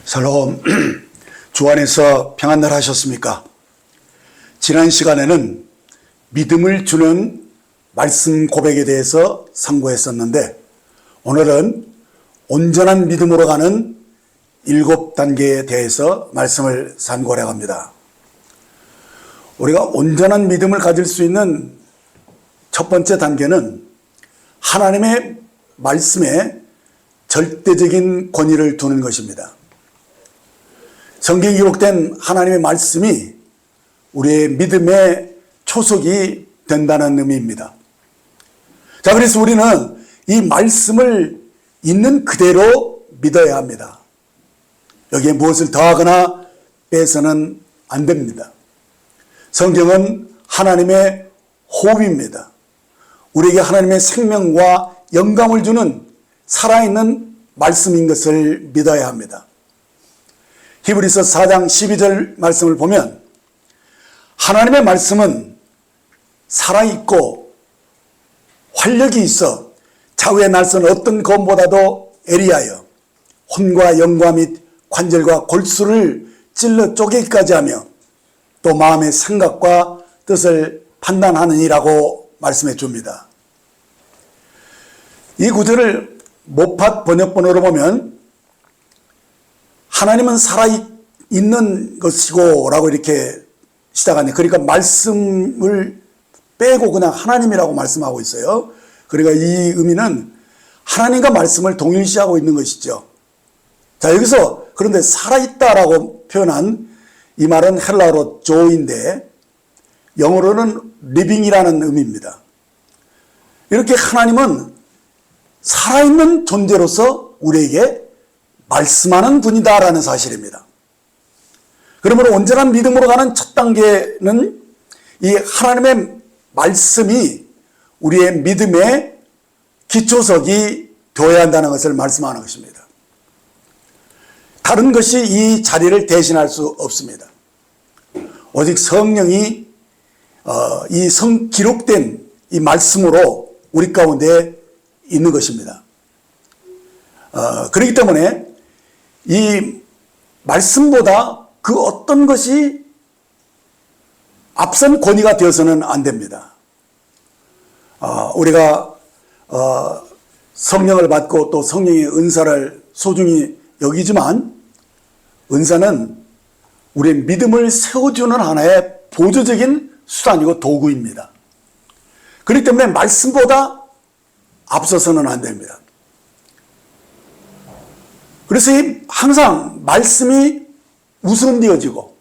샬롬. 주 안에서 평안날 하셨습니까? 지난 시간에는 믿음을 주는 말씀 고백에 대해서 상고했었는데, 오늘은 온전한 믿음으로 가는 7단계에 대해서 말씀을 상고하려고 합니다. 우리가 온전한 믿음을 가질 수 있는 첫 번째 단계는 하나님의 말씀에 절대적인 권위를 두는 것입니다. 성경에 기록된 하나님의 말씀이 우리의 믿음의 초석이 된다는 의미입니다. 자, 그래서 우리는 이 말씀을 있는 그대로 믿어야 합니다. 여기에 무엇을 더하거나 빼서는 안 됩니다. 성경은 하나님의 호흡입니다. 우리에게 하나님의 생명과 영감을 주는 살아있는 말씀인 것을 믿어야 합니다. 히브리서 4장 12절 말씀을 보면 하나님의 말씀은 살아있고 활력이 있어 좌우의 날선 어떤 검보다도 예리하여 혼과 영과 및 관절과 골수를 찔러 쪼개기까지 하며 또 마음의 생각과 뜻을 판단하느니라고 말씀해 줍니다. 이 구절을 모팟 번역본으로 보면 하나님은 살아있는 것이고 라고 이렇게 시작하네. 그러니까 말씀을 빼고 그냥 하나님이라고 말씀하고 있어요. 그러니까 이 의미는 하나님과 말씀을 동일시하고 있는 것이죠. 자, 여기서 그런데 살아있다라고 표현한 이 말은 헬라어로 조인데 영어로는 living이라는 의미입니다. 이렇게 하나님은 살아있는 존재로서 우리에게 말씀하는 분이다라는 사실입니다. 그러므로 온전한 믿음으로 가는 첫 단계는 이 하나님의 말씀이 우리의 믿음의 기초석이 되어야 한다는 것을 말씀하는 것입니다. 다른 것이 이 자리를 대신할 수 없습니다. 오직 성령이 기록된 이 말씀으로 우리 가운데 있는 것입니다. 그렇기 때문에 이 말씀보다 그 어떤 것이 앞선 권위가 되어서는 안 됩니다. 우리가 성령을 받고 또 성령의 은사를 소중히 여기지만 은사는 우리의 믿음을 세워주는 하나의 보조적인 수단이고 도구입니다. 그렇기 때문에 말씀보다 앞서서는 안 됩니다. 그래서 항상 말씀이 우선되어지고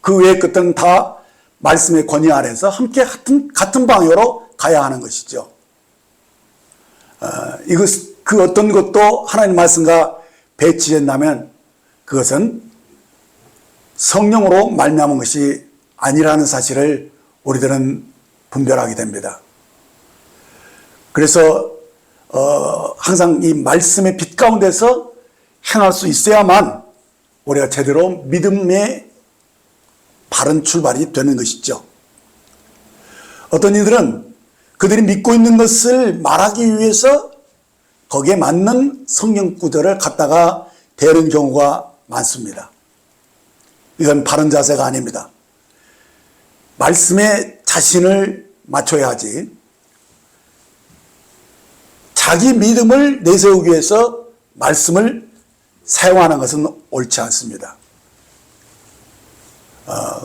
그 외의 것들은 다 말씀의 권위 아래서 함께 같은 방향으로 가야 하는 것이죠. 그 어떤 것도 하나님 말씀과 배치된다면 그것은 성령으로 말미암은 것이 아니라는 사실을 우리들은 분별하게 됩니다. 그래서 항상 이 말씀의 빛 가운데서 행할 수 있어야만 우리가 제대로 믿음의 바른 출발이 되는 것이죠. 어떤 이들은 그들이 믿고 있는 것을 말하기 위해서 거기에 맞는 성경 구절을 갖다가 대는 경우가 많습니다. 이건 바른 자세가 아닙니다. 말씀에 자신을 맞춰야 하지 자기 믿음을 내세우기 위해서 말씀을 사용하는 것은 옳지 않습니다.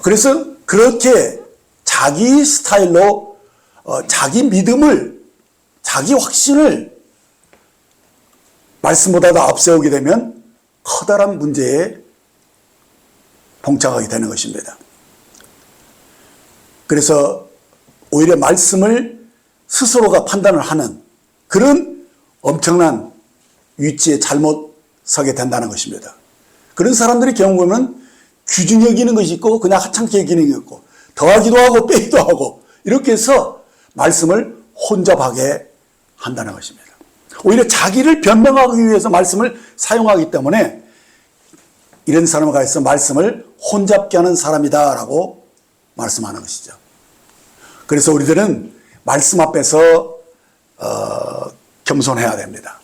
그래서 그렇게 자기 스타일로 자기 믿음을, 자기 확신을 말씀보다도 앞세우게 되면 커다란 문제에 봉착하게 되는 것입니다. 그래서 오히려 말씀을 스스로가 판단을 하는 그런 엄청난 위치에 잘못 서게 된다는 것입니다. 그런 사람들의 경우 보면 규준히 여기는 것이 있고 그냥 하찮게 여기는 게 있고 더하기도 하고 빼기도 하고 이렇게 해서 말씀을 혼잡하게 한다는 것입니다. 오히려 자기를 변명하기 위해서 말씀을 사용하기 때문에 이런 사람을 가해서 말씀을 혼잡게 하는 사람이다라고 말씀하는 것이죠. 그래서 우리들은 말씀 앞에서 겸손해야 됩니다.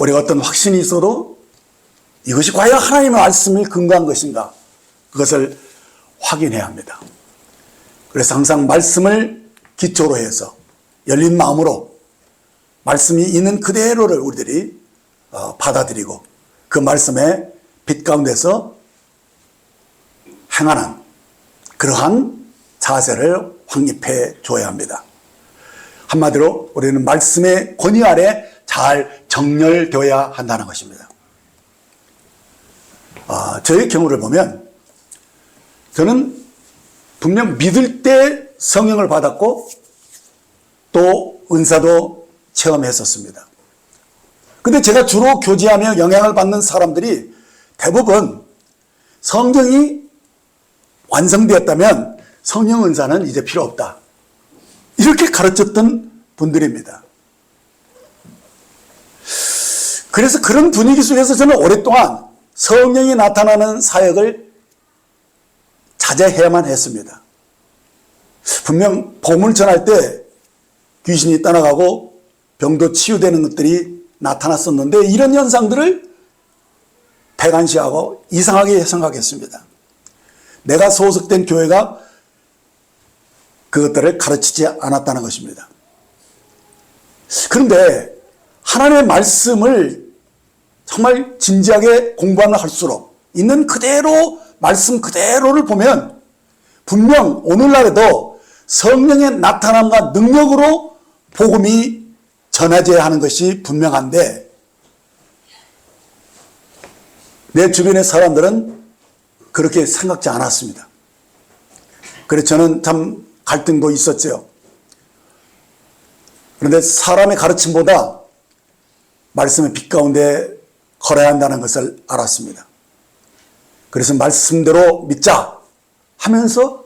우리가 어떤 확신이 있어도 이것이 과연 하나님의 말씀을 근거한 것인가, 그것을 확인해야 합니다. 그래서 항상 말씀을 기초로 해서 열린 마음으로 말씀이 있는 그대로를 우리들이 받아들이고 그 말씀의 빛 가운데서 행하는 그러한 자세를 확립해 줘야 합니다. 한마디로 우리는 말씀의 권위 아래 잘 정렬되어야 한다는 것입니다. 저의 경우를 보면 저는 분명 믿을 때 성령을 받았고 또 은사도 체험했었습니다. 근데 제가 주로 교제하며 영향을 받는 사람들이 대부분 성경이 완성되었다면 성령 은사는 이제 필요 없다, 이렇게 가르쳤던 분들입니다. 그래서 그런 분위기 속에서 저는 오랫동안 성령이 나타나는 사역을 자제해야만 했습니다. 분명 복음을 전할 때 귀신이 떠나가고 병도 치유되는 것들이 나타났었는데 이런 현상들을 배관시하고 이상하게 생각했습니다. 내가 소속된 교회가 그것들을 가르치지 않았다는 것입니다. 그런데 하나님의 말씀을 정말 진지하게 공부하면 할수록 있는 그대로 말씀 그대로를 보면 분명 오늘날에도 성령의 나타남과 능력으로 복음이 전해져야 하는 것이 분명한데 내 주변의 사람들은 그렇게 생각지 않았습니다. 그래서 저는 참 갈등도 있었죠. 그런데 사람의 가르침보다 말씀의 빛 가운데 걸어야 한다는 것을 알았습니다. 그래서 말씀대로 믿자 하면서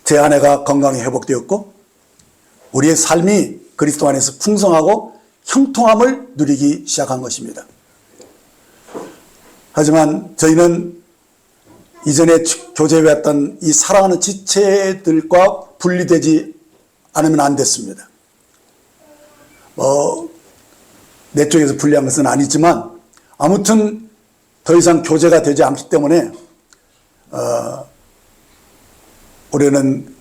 제 아내가 건강이 회복되었고 우리의 삶이 그리스도 안에서 풍성하고 형통함을 누리기 시작한 것입니다. 하지만 저희는 이전에 교제해왔던 이 사랑하는 지체들과 분리되지 않으면 안 됐습니다. 내 쪽에서 분리한 것은 아니지만 아무튼 더 이상 교제가 되지 않기 때문에 우리는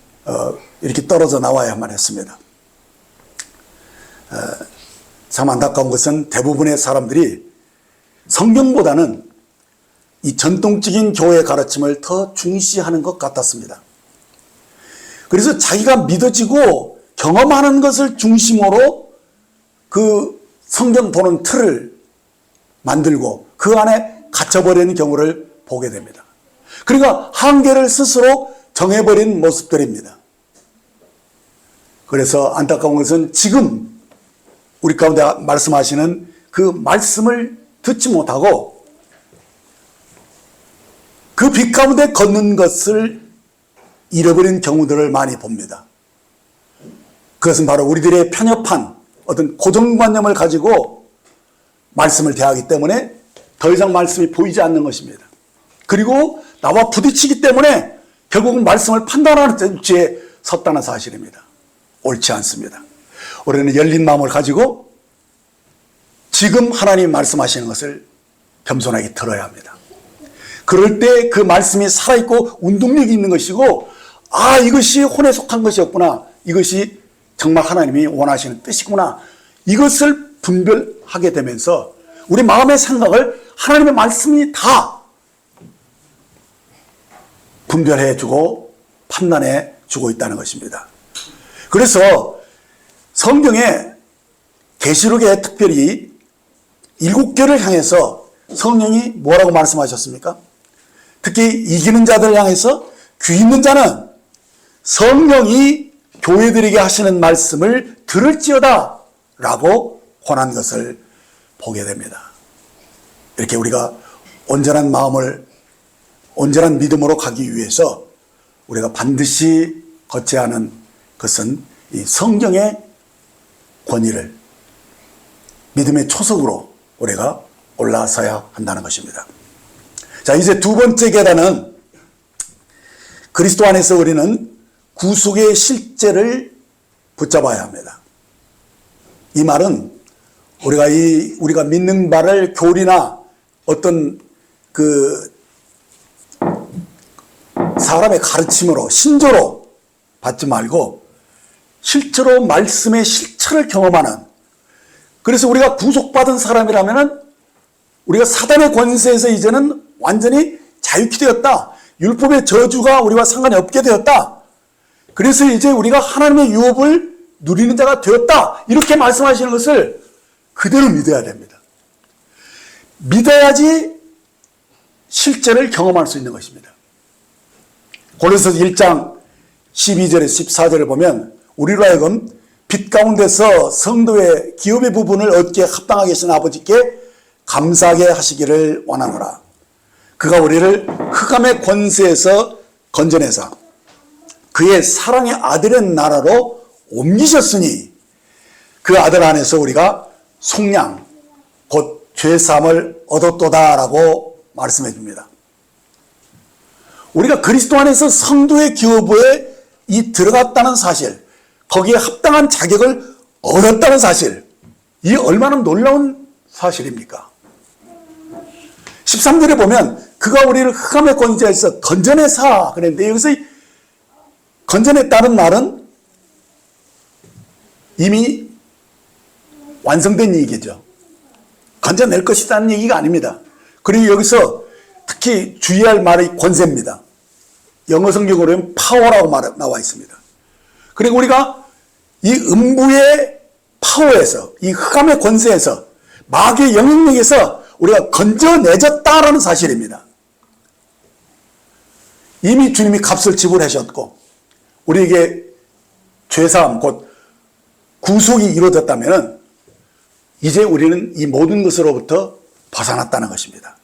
이렇게 떨어져 나와야만 했습니다. 참 안타까운 것은 대부분의 사람들이 성경보다는 이 전통적인 교회 가르침을 더 중시하는 것 같았습니다. 그래서 자기가 믿어지고 경험하는 것을 중심으로 그 성경 보는 틀을 만들고 그 안에 갇혀버리는 경우를 보게 됩니다. 그러니까 한계를 스스로 정해버린 모습들입니다. 그래서 안타까운 것은 지금 우리 가운데 말씀하시는 그 말씀을 듣지 못하고 그 빛 가운데 걷는 것을 잃어버린 경우들을 많이 봅니다. 그것은 바로 우리들의 편협한 어떤 고정관념을 가지고 말씀을 대하기 때문에 더 이상 말씀이 보이지 않는 것입니다. 그리고 나와 부딪히기 때문에 결국은 말씀을 판단하는 위치에 섰다는 사실입니다. 옳지 않습니다. 우리는 열린 마음을 가지고 지금 하나님 말씀하시는 것을 겸손하게 들어야 합니다. 그럴 때 그 말씀이 살아있고 운동력이 있는 것이고 이것이 혼에 속한 것이었구나, 이것이 정말 하나님이 원하시는 뜻이구나, 이것을 분별하게 되면서 우리 마음의 생각을 하나님의 말씀이 다 분별해주고 판단해주고 있다는 것입니다. 그래서 성경에 계시록에 특별히 7교를 향해서 성령이 뭐라고 말씀하셨습니까? 특히 이기는 자들을 향해서 귀 있는 자는 성령이 교회들에게 하시는 말씀을 들을지어다 라고 권한 것을 보게 됩니다. 이렇게 우리가 온전한 마음을, 온전한 믿음으로 가기 위해서 우리가 반드시 거쳐야 하는 것은 이 성경의 권위를 믿음의 초석으로 우리가 올라서야 한다는 것입니다. 자, 이제 두 번째 계단은 그리스도 안에서 우리는 구속의 실제를 붙잡아야 합니다. 이 말은 우리가 믿는 바를 교리나 어떤 사람의 가르침으로, 신조로 받지 말고 실제로 말씀의 실체를 경험하는, 그래서 우리가 구속받은 사람이라면은 우리가 사단의 권세에서 이제는 완전히 자유케 되었다. 율법의 저주가 우리와 상관이 없게 되었다. 그래서 이제 우리가 하나님의 유업을 누리는 자가 되었다. 이렇게 말씀하시는 것을 그대로 믿어야 됩니다. 믿어야지 실제를 경험할 수 있는 것입니다. 고린도서 1장 12절에 14절을 보면 우리로 하여금 빛 가운데서 성도의 기업의 부분을 얻기에 합당하게 하신 아버지께 감사하게 하시기를 원하노라. 그가 우리를 흑암의 권세에서 건져내사 그의 사랑의 아들의 나라로 옮기셨으니 그 아들 안에서 우리가 속량 곧 죄사함을 얻었도다라고 말씀해 줍니다. 우리가 그리스도 안에서 성도의 기업부에 들어갔다는 사실, 거기에 합당한 자격을 얻었다는 사실, 이 얼마나 놀라운 사실입니까? 13절에 보면 그가 우리를 흑암의 권세에서 건져내사 그랬는데, 여기서 건져냈다는 말은 이미 완성된 얘기죠. 건져낼 것이라는 얘기가 아닙니다. 그리고 여기서 특히 주의할 말이 권세입니다. 영어 성경으로는 파워라고 나와 있습니다. 그리고 우리가 이 음부의 파워에서, 이 흑암의 권세에서, 마귀의 영향력에서 우리가 건져내졌다라는 사실입니다. 이미 주님이 값을 지불하셨고 우리에게 죄사함 곧 구속이 이루어졌다면 이제 우리는 이 모든 것으로부터 벗어났다는 것입니다.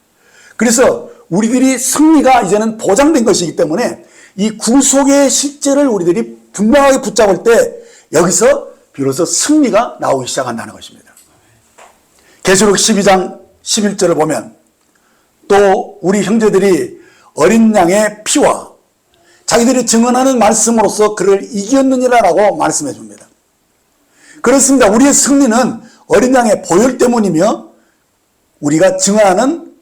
그래서 우리들이 승리가 이제는 보장된 것이기 때문에 이 구속의 실제를 우리들이 분명하게 붙잡을 때 여기서 비로소 승리가 나오기 시작한다는 것입니다. 계시록 12장 11절을 보면 또 우리 형제들이 어린 양의 피와 자기들이 증언하는 말씀으로써 그를 이겼느니라라고 말씀해 줍니다. 그렇습니다. 우리의 승리는 어린 양의 보혈 때문이며 우리가 증언하는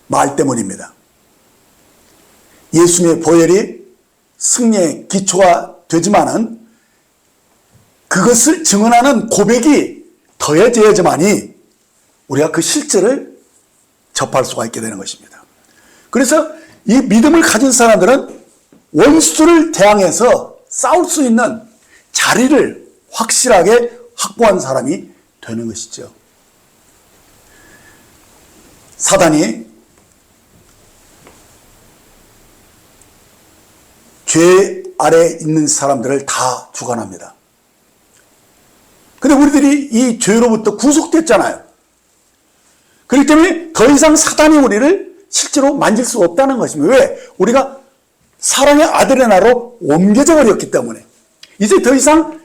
말 때문입니다. 예수님의 보혈이 승리의 기초가 되지만은 그것을 증언하는 고백이 더해져야지만이 우리가 그 실제를 접할 수가 있게 되는 것입니다. 그래서 이 믿음을 가진 사람들은 원수를 대항해서 싸울 수 있는 자리를 확실하게 확보한 사람이 되는 것이죠. 사단이 죄 아래 있는 사람들을 다 주관합니다. 근데 우리들이 이 죄로부터 구속됐잖아요. 그렇기 때문에 더 이상 사단이 우리를 실제로 만질 수 없다는 것입니다. 왜? 우리가 사랑의 아들의 나라로 옮겨져 버렸기 때문에 이제 더 이상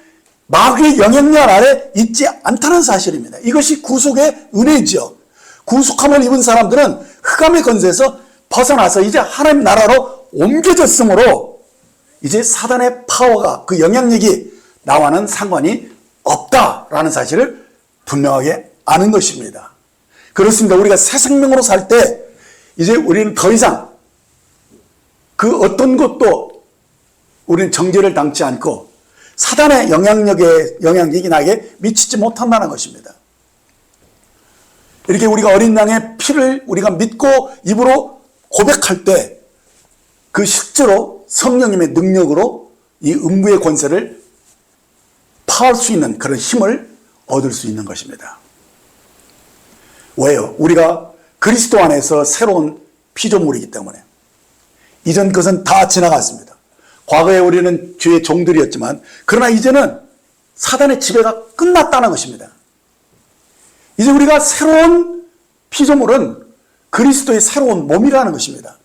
마귀의 영향력 아래 있지 않다는 사실입니다. 이것이 구속의 은혜죠. 구속함을 입은 사람들은 흑암의 권세에서 벗어나서 이제 하나님 나라로 옮겨졌으므로 이제 사단의 파워가, 그 영향력이 나와는 상관이 없다라는 사실을 분명하게 아는 것입니다. 그렇습니다. 우리가 새 생명으로 살 때 이제 우리는 더 이상 그 어떤 것도 우리는 정죄를 당치 않고 사단의 영향력이 나에게 미치지 못한다는 것입니다. 이렇게 우리가 어린 양의 피를 우리가 믿고 입으로 고백할 때 그 실제로 성령님의 능력으로 이 음부의 권세를 파할 수 있는 그런 힘을 얻을 수 있는 것입니다. 왜요? 우리가 그리스도 안에서 새로운 피조물이기 때문에. 이전 것은 다 지나갔습니다. 과거에 우리는 죄의 종들이었지만 그러나 이제는 사단의 지배가 끝났다는 것입니다. 이제 우리가 새로운 피조물은 그리스도의 새로운 몸이라는 것입니다.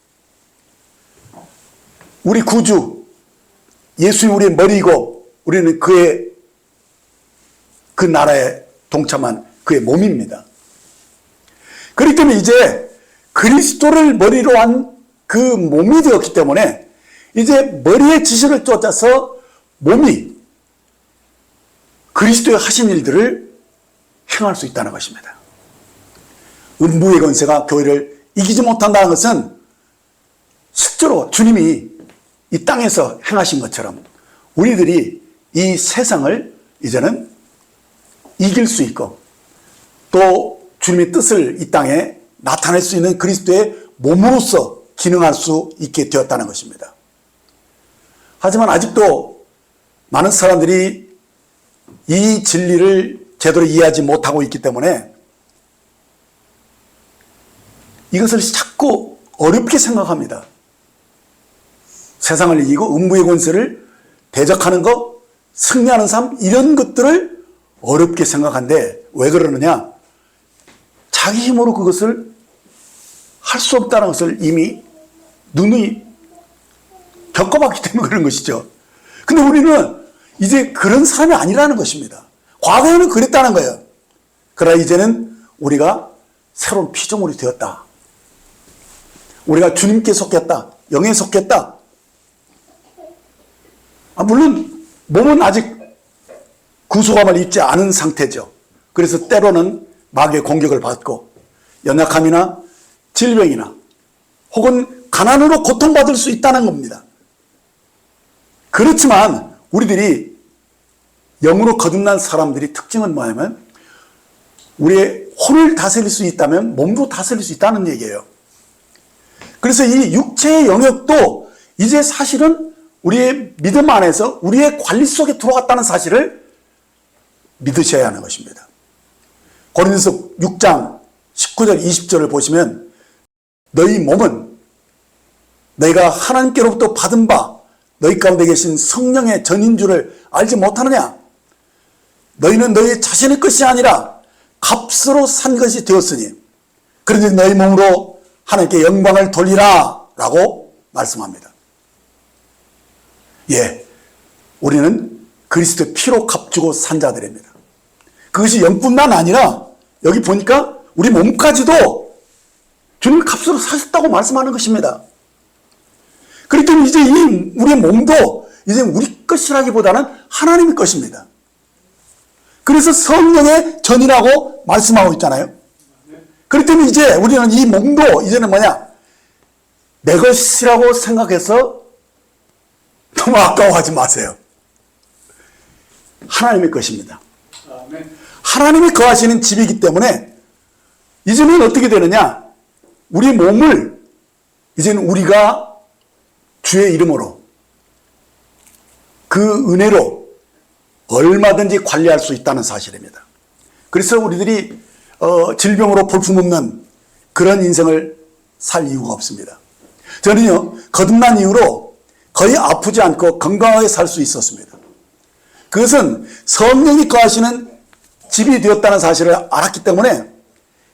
우리 구주 예수님 우리의 머리이고 우리는 그 나라에 동참한 그의 몸입니다. 그렇기 때문에 이제 그리스도를 머리로 한 그 몸이 되었기 때문에 이제 머리의 지시를 쫓아서 몸이 그리스도의 하신 일들을 행할 수 있다는 것입니다. 음부의 권세가 교회를 이기지 못한다는 것은 실제로 주님이 이 땅에서 행하신 것처럼 우리들이 이 세상을 이제는 이길 수 있고 또 주님의 뜻을 이 땅에 나타낼 수 있는 그리스도의 몸으로서 기능할 수 있게 되었다는 것입니다. 하지만 아직도 많은 사람들이 이 진리를 제대로 이해하지 못하고 있기 때문에 이것을 자꾸 어렵게 생각합니다. 세상을 이기고 음부의 권세를 대적하는 것, 승리하는 삶, 이런 것들을 어렵게 생각하는데 왜 그러느냐? 자기 힘으로 그것을 할 수 없다는 것을 이미 누누이 겪어봤기 때문에 그런 것이죠. 근데 우리는 이제 그런 사람이 아니라는 것입니다. 과거에는 그랬다는 거예요. 그러나 이제는 우리가 새로운 피조물이 되었다. 우리가 주님께 속했다. 영에 속했다. 물론 몸은 아직 구속함을 입지 않은 상태죠. 그래서 때로는 마귀의 공격을 받고 연약함이나 질병이나 혹은 가난으로 고통받을 수 있다는 겁니다. 그렇지만 우리들이 영으로 거듭난 사람들이 특징은 뭐냐면 우리의 혼을 다스릴 수 있다면 몸도 다스릴 수 있다는 얘기예요. 그래서 이 육체의 영역도 이제 사실은 우리의 믿음 안에서 우리의 관리 속에 들어갔다는 사실을 믿으셔야 하는 것입니다. 고린도서 6장 19절 20절을 보시면 너희 몸은 너희가 하나님께로부터 받은 바 너희 가운데 계신 성령의 전인 줄을 알지 못하느냐? 너희는 너희 자신의 것이 아니라 값으로 산 것이 되었으니 그런데 너희 몸으로 하나님께 영광을 돌리라 라고 말씀합니다. 예, 우리는 그리스도의 피로 값주고 산 자들입니다. 그것이 영뿐만 아니라 여기 보니까 우리 몸까지도 주님 값으로 사셨다고 말씀하는 것입니다. 그렇기 때문에 이제 이 우리의 몸도 이제 우리 것이라기보다는 하나님의 것입니다. 그래서 성령의 전이라고 말씀하고 있잖아요. 그렇기 때문에 이제 우리는 이 몸도 이제는 뭐냐? 내 것이라고 생각해서 너무 아까워하지 마세요. 하나님의 것입니다. 하나님이 거하시는 집이기 때문에 이제는 어떻게 되느냐? 우리 몸을 이제는 우리가 주의 이름으로 그 은혜로 얼마든지 관리할 수 있다는 사실입니다. 그래서 우리들이 질병으로 볼품없는 그런 인생을 살 이유가 없습니다. 저는요, 거듭난 이후로 거의 아프지 않고 건강하게 살 수 있었습니다. 그것은 성령이 거하시는 집이 되었다는 사실을 알았기 때문에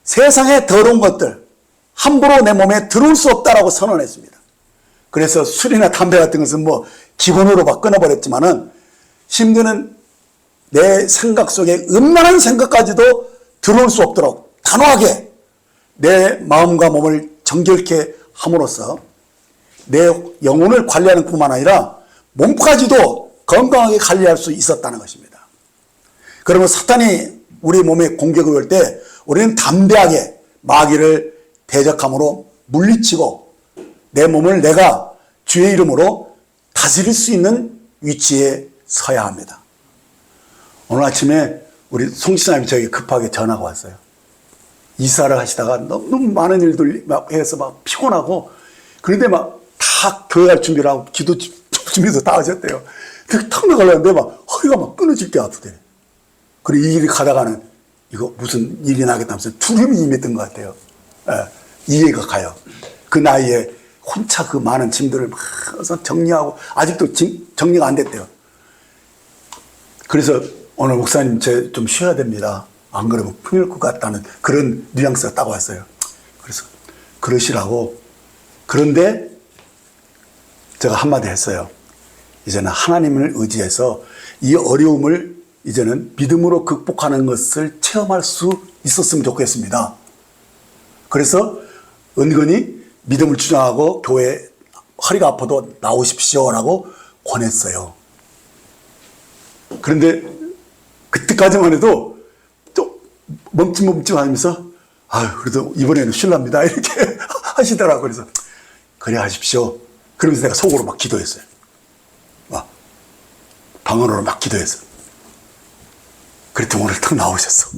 세상의 더러운 것들 함부로 내 몸에 들어올 수 없다라고 선언했습니다. 그래서 술이나 담배 같은 것은 뭐 기본으로 막 끊어버렸지만은 심지어는 내 생각 속에 음란한 생각까지도 들어올 수 없도록 단호하게 내 마음과 몸을 정결케 함으로써 내 영혼을 관리하는 뿐만 아니라 몸까지도 건강하게 관리할 수 있었다는 것입니다. 그러면 사탄이 우리 몸에 공격을 올 때 우리는 담대하게 마귀를 대적함으로 물리치고 내 몸을 내가 주의 이름으로 다스릴 수 있는 위치에 서야 합니다. 오늘 아침에 우리 송지사님이 저에게 급하게 전화가 왔어요. 이사를 하시다가 너무 많은 일들 막 해서 막 피곤하고 그런데 막 다 교회 갈 준비를 하고 기도 준비도 다 하셨대요. 턱 나가려는데 막 허리가 막 끊어질 게 아프대. 그리고 이 일이 가다가는 이거 무슨 일이 나겠다면서 두려움이 임했던 것 같아요. 예, 이해가 가요. 그 나이에 혼자 그 많은 짐들을 막 정리하고 아직도 정리가 안 됐대요. 그래서 오늘 목사님 제 좀 쉬어야 됩니다. 안 그러면 큰일 날 것 같다는 그런 뉘앙스가 딱 왔어요. 그래서 그러시라고. 그런데 제가 한마디 했어요. 이제는 하나님을 의지해서 이 어려움을 이제는 믿음으로 극복하는 것을 체험할 수 있었으면 좋겠습니다. 그래서 은근히 믿음을 주장하고 교회 허리가 아파도 나오십시오라고 권했어요. 그런데 그때까지만 해도 또 멈칫멈칫 하면서 아유, 그래도 이번에는 실례합니다. 이렇게 하시더라고요. 그래서 그래 하십시오. 그러면서 내가 속으로 막 기도했어요. 막 방언으로 막 기도했어. 그랬더니 오늘 탁 나오셨어.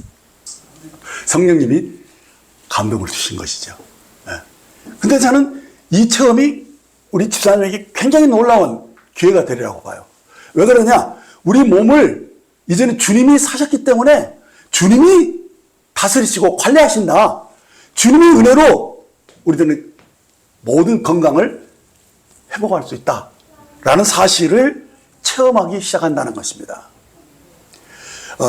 성령님이 감동을 주신 것이죠. 근데 저는 이 체험이 우리 집사님에게 굉장히 놀라운 기회가 되리라고 봐요. 왜 그러냐? 우리 몸을 이제는 주님이 사셨기 때문에 주님이 다스리시고 관리하신다. 주님의 은혜로 우리들은 모든 건강을 회복할 수 있다라는 사실을 체험하기 시작한다는 것입니다.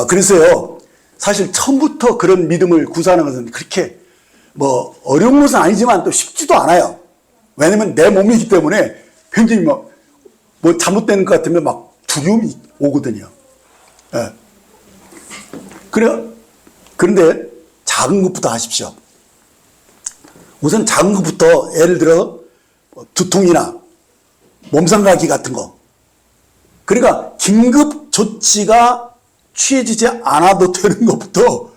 그래서요, 사실 처음부터 그런 믿음을 구사하는 것은 그렇게 뭐 어려운 것은 아니지만 또 쉽지도 않아요. 왜냐면 내 몸이기 때문에 굉장히 뭐 잘못되는 것 같으면 막 두려움이 오거든요. 예. 그런데 작은 것부터 하십시오. 우선 작은 것부터 예를 들어 두통이나 몸살가기 같은 거. 그러니까 긴급 조치가 취해지지 않아도 되는 것부터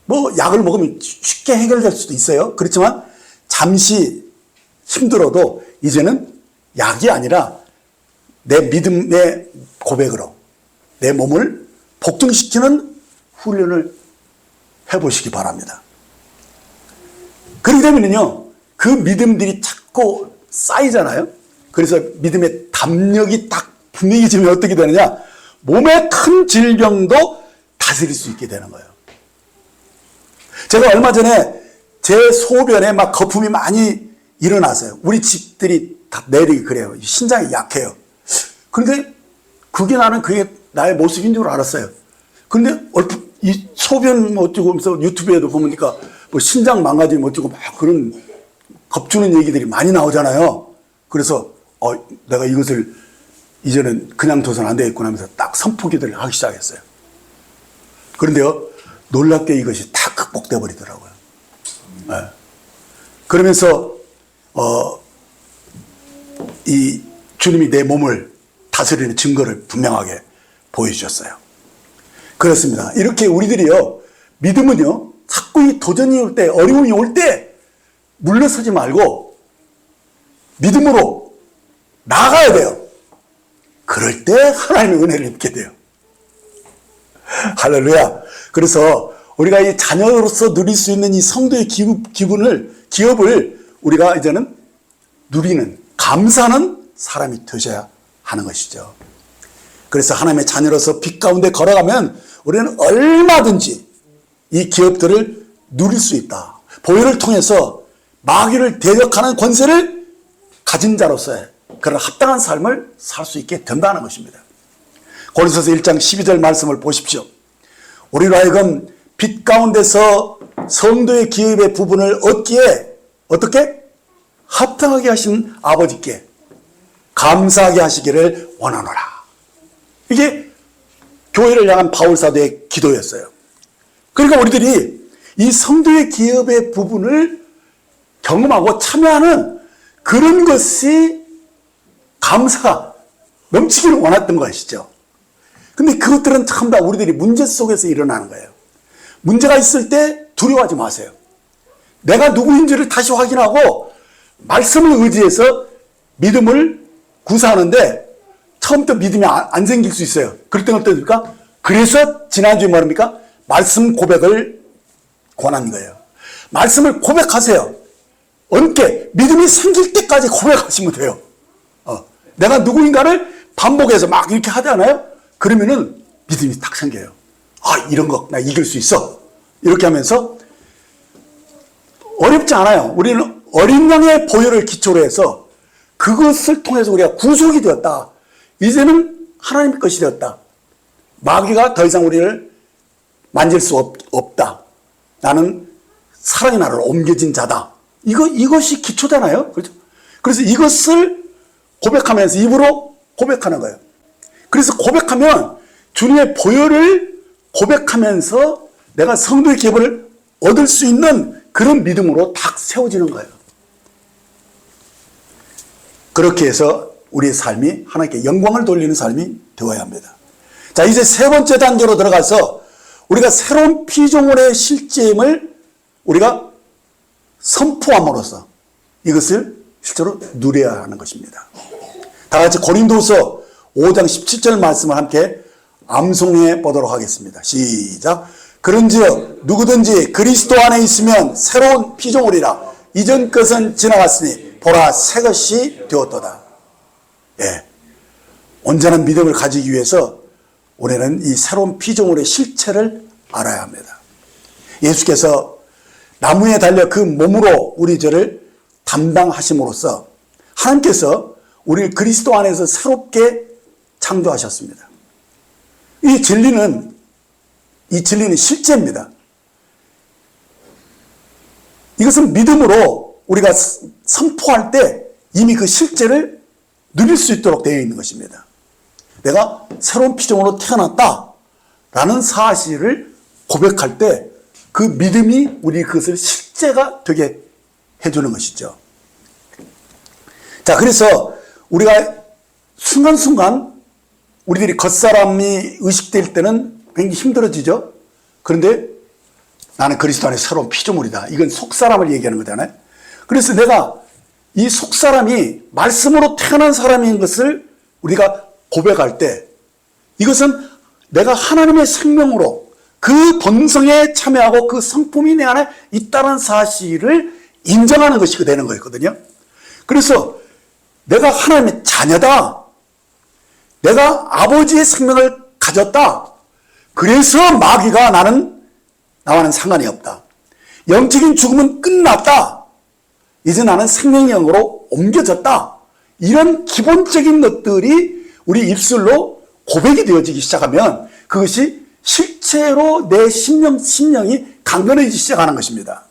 뭐 약을 먹으면 쉽게 해결될 수도 있어요. 그렇지만 잠시 힘들어도 이제는 약이 아니라 내 믿음의 고백으로 내 몸을 복종시키는 훈련을 해보시기 바랍니다. 그렇게 되면요, 그 믿음들이 자꾸 쌓이잖아요. 그래서 믿음의 담력이 딱 분명해지면 어떻게 되느냐, 몸의 큰 질병도 다스릴 수 있게 되는 거예요. 제가 얼마 전에 제 소변에 막 거품이 많이 일어났어요. 우리 집들이 다 내리기 그래요. 신장이 약해요. 그런데 그게 나의 모습인 줄 알았어요. 근데 얼핏 이 소변 어쩌고 하면서 유튜브에도 보니까 뭐 신장 망가지면 어쩌고 막 그런 겁주는 얘기들이 많이 나오잖아요. 그래서 내가 이것을 이제는 그냥 둬서는 안 되겠구나 하면서 딱 선포기도를 하기 시작했어요. 그런데요, 놀랍게 이것이 다 극복돼 버리더라고요. 네. 그러면서 이 주님이 내 몸을 다스리는 증거를 분명하게 보여주셨어요. 그렇습니다. 이렇게 우리들이요, 믿음은요, 자꾸 이 도전이 올 때, 어려움이 올 때 물러서지 말고 믿음으로 나아가야 돼요. 그럴 때 하나님의 은혜를 입게 돼요. 할렐루야. 그래서 우리가 이 자녀로서 누릴 수 있는 이 성도의 기업을 우리가 이제는 누리는, 감사하는 사람이 되셔야 하는 것이죠. 그래서 하나님의 자녀로서 빛 가운데 걸어가면 우리는 얼마든지 이 기업들을 누릴 수 있다. 보혈을 통해서 마귀를 대적하는 권세를 가진 자로서의 그런 합당한 삶을 살 수 있게 된다는 것입니다. 고린도서 1장 12절 말씀을 보십시오. 우리로 하여금 빛 가운데서 성도의 기업의 부분을 얻기에 어떻게? 합당하게 하신 아버지께 감사하게 하시기를 원하노라. 이게 교회를 향한 바울사도의 기도였어요. 그러니까 우리들이 이 성도의 기업의 부분을 경험하고 참여하는 그런 것이 감사가 넘치기를 원했던 것이죠. 근데 그것들은 전부 다 우리들이 문제 속에서 일어나는 거예요. 문제가 있을 때 두려워하지 마세요. 내가 누구인지를 다시 확인하고 말씀을 의지해서 믿음을 구사하는데 처음부터 믿음이 안 생길 수 있어요. 그럴 때는 어떻습니까? 그래서 지난주에 말합니까? 말씀 고백을 권한 거예요. 말씀을 고백하세요. 언제 믿음이 생길 때까지 고백하시면 돼요. 내가 누구인가를 반복해서 막 이렇게 하잖아요. 그러면은 믿음이 딱 생겨요. 이런 거 나 이길 수 있어. 이렇게 하면서 어렵지 않아요. 우리는 어린 양의 보혈을 기초로 해서 그것을 통해서 우리가 구속이 되었다. 이제는 하나님의 것이 되었다. 마귀가 더 이상 우리를 만질 수 없다. 나는 사랑의 나라로 옮겨진 자다. 이것이 기초잖아요. 그렇죠? 그래서 이것을 고백하면서 입으로 고백하는 거예요. 그래서 고백하면 주님의 보혈을 고백하면서 내가 성도의 기업을 얻을 수 있는 그런 믿음으로 딱 세워지는 거예요. 그렇게 해서 우리의 삶이 하나님께 영광을 돌리는 삶이 되어야 합니다. 자, 이제 세 번째 단계로 들어가서 우리가 새로운 피조물의 실제임을 우리가 선포함으로써 이것을 실제로 누려야 하는 것입니다. 다 같이 고린도서 5장 17절 말씀을 함께 암송해 보도록 하겠습니다. 시작. 그런즉 누구든지 그리스도 안에 있으면 새로운 피조물이라. 이전 것은 지나갔으니 보라 새 것이 되었도다. 예, 온전한 믿음을 가지기 위해서 우리는 이 새로운 피조물의 실체를 알아야 합니다. 예수께서 나무에 달려 그 몸으로 우리 죄를 담당하심으로써 하나님께서 우리를 그리스도 안에서 새롭게 창조하셨습니다. 이 진리는 실제입니다. 이것은 믿음으로 우리가 선포할 때 이미 그 실제를 누릴 수 있도록 되어 있는 것입니다. 내가 새로운 피조물로 태어났다라는 사실을 고백할 때 그 믿음이 우리 그것을 실제가 되게 해주는 것이죠. 자, 그래서 우리가 순간순간 우리들이 겉사람이 의식될 때는 굉장히 힘들어지죠. 그런데 나는 그리스도 안에 새로운 피조물이다. 이건 속사람을 얘기하는 거잖아요. 그래서 내가 이 속사람이 말씀으로 태어난 사람인 것을 우리가 고백할 때 이것은 내가 하나님의 생명으로 그 본성에 참여하고 그 성품이 내 안에 있다는 사실을 인정하는 것이 되는 거였거든요. 그래서 내가 하나님의 자녀다. 내가 아버지의 생명을 가졌다. 그래서 마귀가 나와는 상관이 없다. 영적인 죽음은 끝났다. 이제 나는 생명형으로 옮겨졌다. 이런 기본적인 것들이 우리 입술로 고백이 되어지기 시작하면 그것이 실체로 내 심령이 강건해지기 시작하는 것입니다.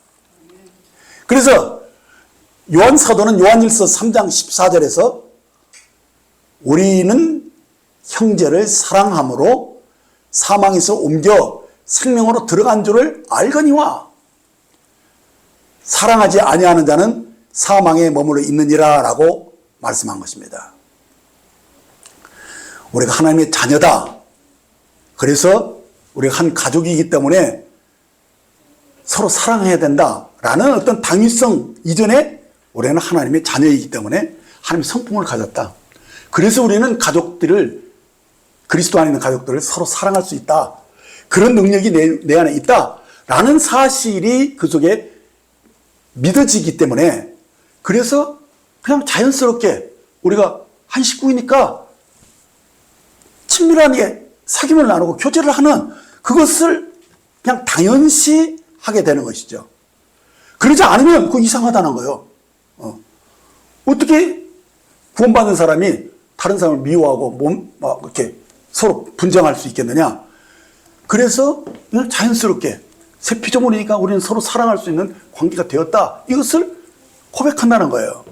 그래서 요한 사도는 요한일서 3장 14절에서 우리는 형제를 사랑함으로 사망에서 옮겨 생명으로 들어간 줄을 알거니와 사랑하지 아니하는 자는 사망에 머물러 있느니라 라고 말씀한 것입니다. 우리가 하나님의 자녀다. 그래서 우리가 한 가족이기 때문에 서로 사랑해야 된다라는 어떤 당위성 이전에 우리는 하나님의 자녀이기 때문에 하나님의 성품을 가졌다. 그래서 우리는 그리스도 안에 있는 가족들을 서로 사랑할 수 있다. 그런 능력이 내 안에 있다라는 사실이 그 속에 믿어지기 때문에 그래서 그냥 자연스럽게 우리가 한 식구이니까 친밀하게 사귐을 나누고 교제를 하는 그것을 그냥 당연시 하게 되는 것이죠. 그러지 않으면 그거 이상하다는 거예요. 어떻게 구원받은 사람이 다른 사람을 미워하고 이렇게 서로 분쟁할 수 있겠느냐. 그래서 그냥 자연스럽게 새 피조물이니까 우리는 서로 사랑할 수 있는 관계가 되었다. 이것을 고백한다는 거예요.